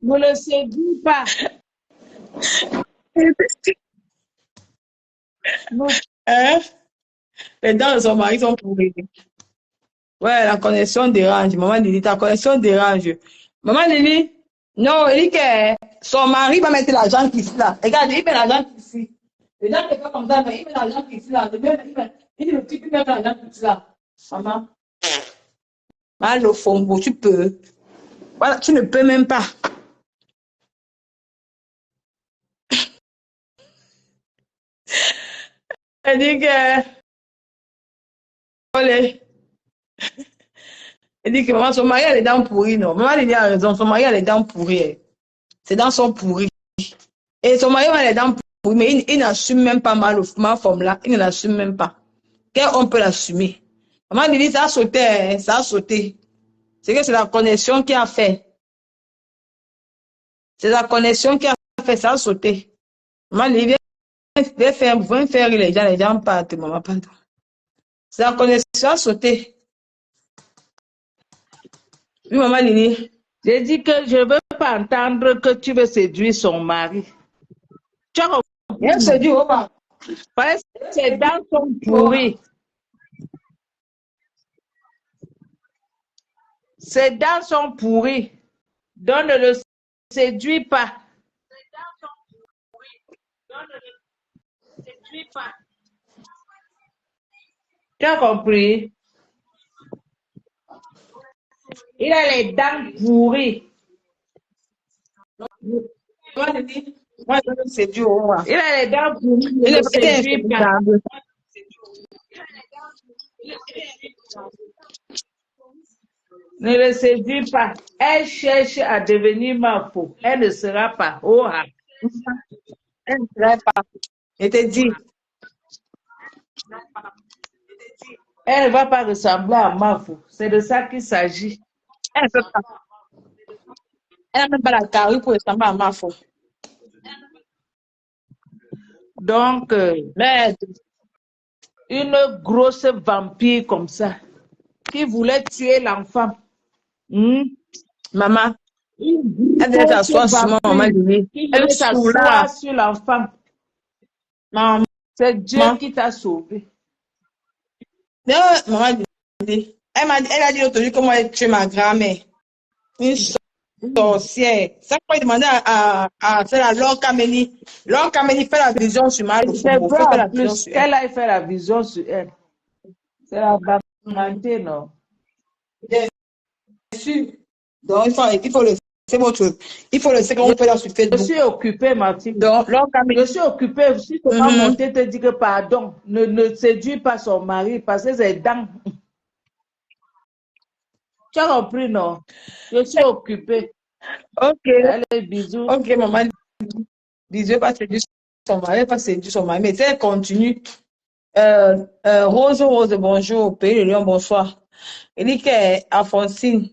Speaker 2: Ne le séduis pas. Non.
Speaker 1: Hein? Les dents de son mari sont pourries. Ouais, la connexion dérange. Maman Lili, ta connexion dérange. Maman Lili, non, il dit que son mari va mettre la jambe ici, là. Regarde, il met la jambe ici. Les gens ne font pas comme ça, mais il met la jambe ici, là. Il dit, le type, il met la jambe ici, là. Maman, mal au fond, tu peux. Voilà, tu ne peux même pas. Elle dit que, olé. Elle dit que maman, son mari a les dents pourries, non. Maman, il a raison, son mari a les dents pourries. Ses dents sont pourries. Et son mari a les dents pourries, mais il n'assume même pas ma forme là. Il ne l'assume même pas. Qu'on peut l'assumer. Maman, il dit, ça a sauté, hein, ça a sauté. C'est que c'est la connexion qui a fait. C'est la connexion qui a fait, ça a sauté. Maman, il dit, viens faire les gens partent, maman, pardon. C'est la connexion a sauté. Oui, maman, Lili.
Speaker 2: J'ai dit que je ne veux pas entendre que tu veux séduire son mari. Tu as compris,
Speaker 1: Elle se
Speaker 2: non?
Speaker 1: dit, oh, bah,
Speaker 2: Parce que ses dents sont
Speaker 1: oh,
Speaker 2: pourries. Ses dents sont pourries. Donc ne le séduis pas. Tu as compris? Il a les dents pourries.
Speaker 1: maman, Lili. Moi, je veux séduire, oh, bah.
Speaker 2: Il a les dents pourries. Ne
Speaker 1: Il
Speaker 2: le
Speaker 1: est pas
Speaker 2: séduis pas.
Speaker 1: infectable.
Speaker 2: Ne le séduis pas. Elle cherche à devenir ma faux. Elle ne sera pas. Oh, ah.
Speaker 1: Elle ne serait pas. Je te dis,
Speaker 2: Elle ne va pas ressembler à ma faux. C'est de ça qu'il s'agit.
Speaker 1: elle ne peut pas. Elle n'a même pas la carrure pour ressembler à ma faute.
Speaker 2: Donc,
Speaker 1: Mais,
Speaker 2: une grosse vampire comme ça, qui voulait tuer l'enfant. Hmm?
Speaker 1: maman,
Speaker 2: Une
Speaker 1: elle vient
Speaker 2: grosse
Speaker 1: s'asseoir sur moi, maman,
Speaker 2: vampire
Speaker 1: Lili.
Speaker 2: qui
Speaker 1: Elle me
Speaker 2: voulait
Speaker 1: saoule là.
Speaker 2: s'asseoir sur l'enfant.
Speaker 1: Maman,
Speaker 2: C'est Dieu qui t'a sauvé.
Speaker 1: non, maman, Lili. Elle a dit l'autre jour comment elle tue ma grand-mère. Une sorcière. Ça, quand il demandait à faire la Laure Camélie. Laure Camélie fait la vision sur ma
Speaker 2: C'est
Speaker 1: Lofombo.
Speaker 2: vrai
Speaker 1: Fait
Speaker 2: en
Speaker 1: la vision
Speaker 2: plus
Speaker 1: sur elle.
Speaker 2: qu'elle a fait la vision sur elle. C'est la vanité, non?
Speaker 1: Bien sûr. Donc, il faut le c'est votre. Il faut le savoir comment on fait là sur
Speaker 2: Je
Speaker 1: Facebook.
Speaker 2: suis occupée, ma fille.
Speaker 1: Donc, Laure
Speaker 2: Je
Speaker 1: Camélie.
Speaker 2: suis occupée. Si tu vas
Speaker 1: Mhm.
Speaker 2: monter, te dire que pardon, ne séduis pas son mari parce que c'est dents. Tu as compris, non? Je suis occupée.
Speaker 1: Ok.
Speaker 2: Allez, bisous.
Speaker 1: Ok, maman. Bisous, pas séduire son mari, pas séduire son mari. Mais si elle continue. Rose, Rose, bonjour. Pays le Lion, bonsoir. Il dit que Alphonsine,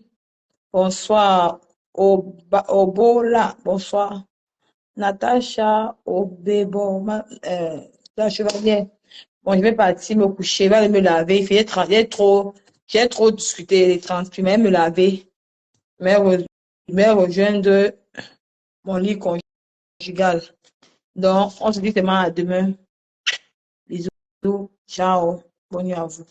Speaker 1: bonsoir. Obola, bonsoir. Natacha, Obebo, la chevalière. Bon, je vais partir me coucher, je vais aller me laver. J'ai trop discuté, transpiré, je vais me laver. Je vais rejoindre mon lit conjugal. Donc, on se dit seulement à demain. Bisous, ciao, bonne nuit à vous.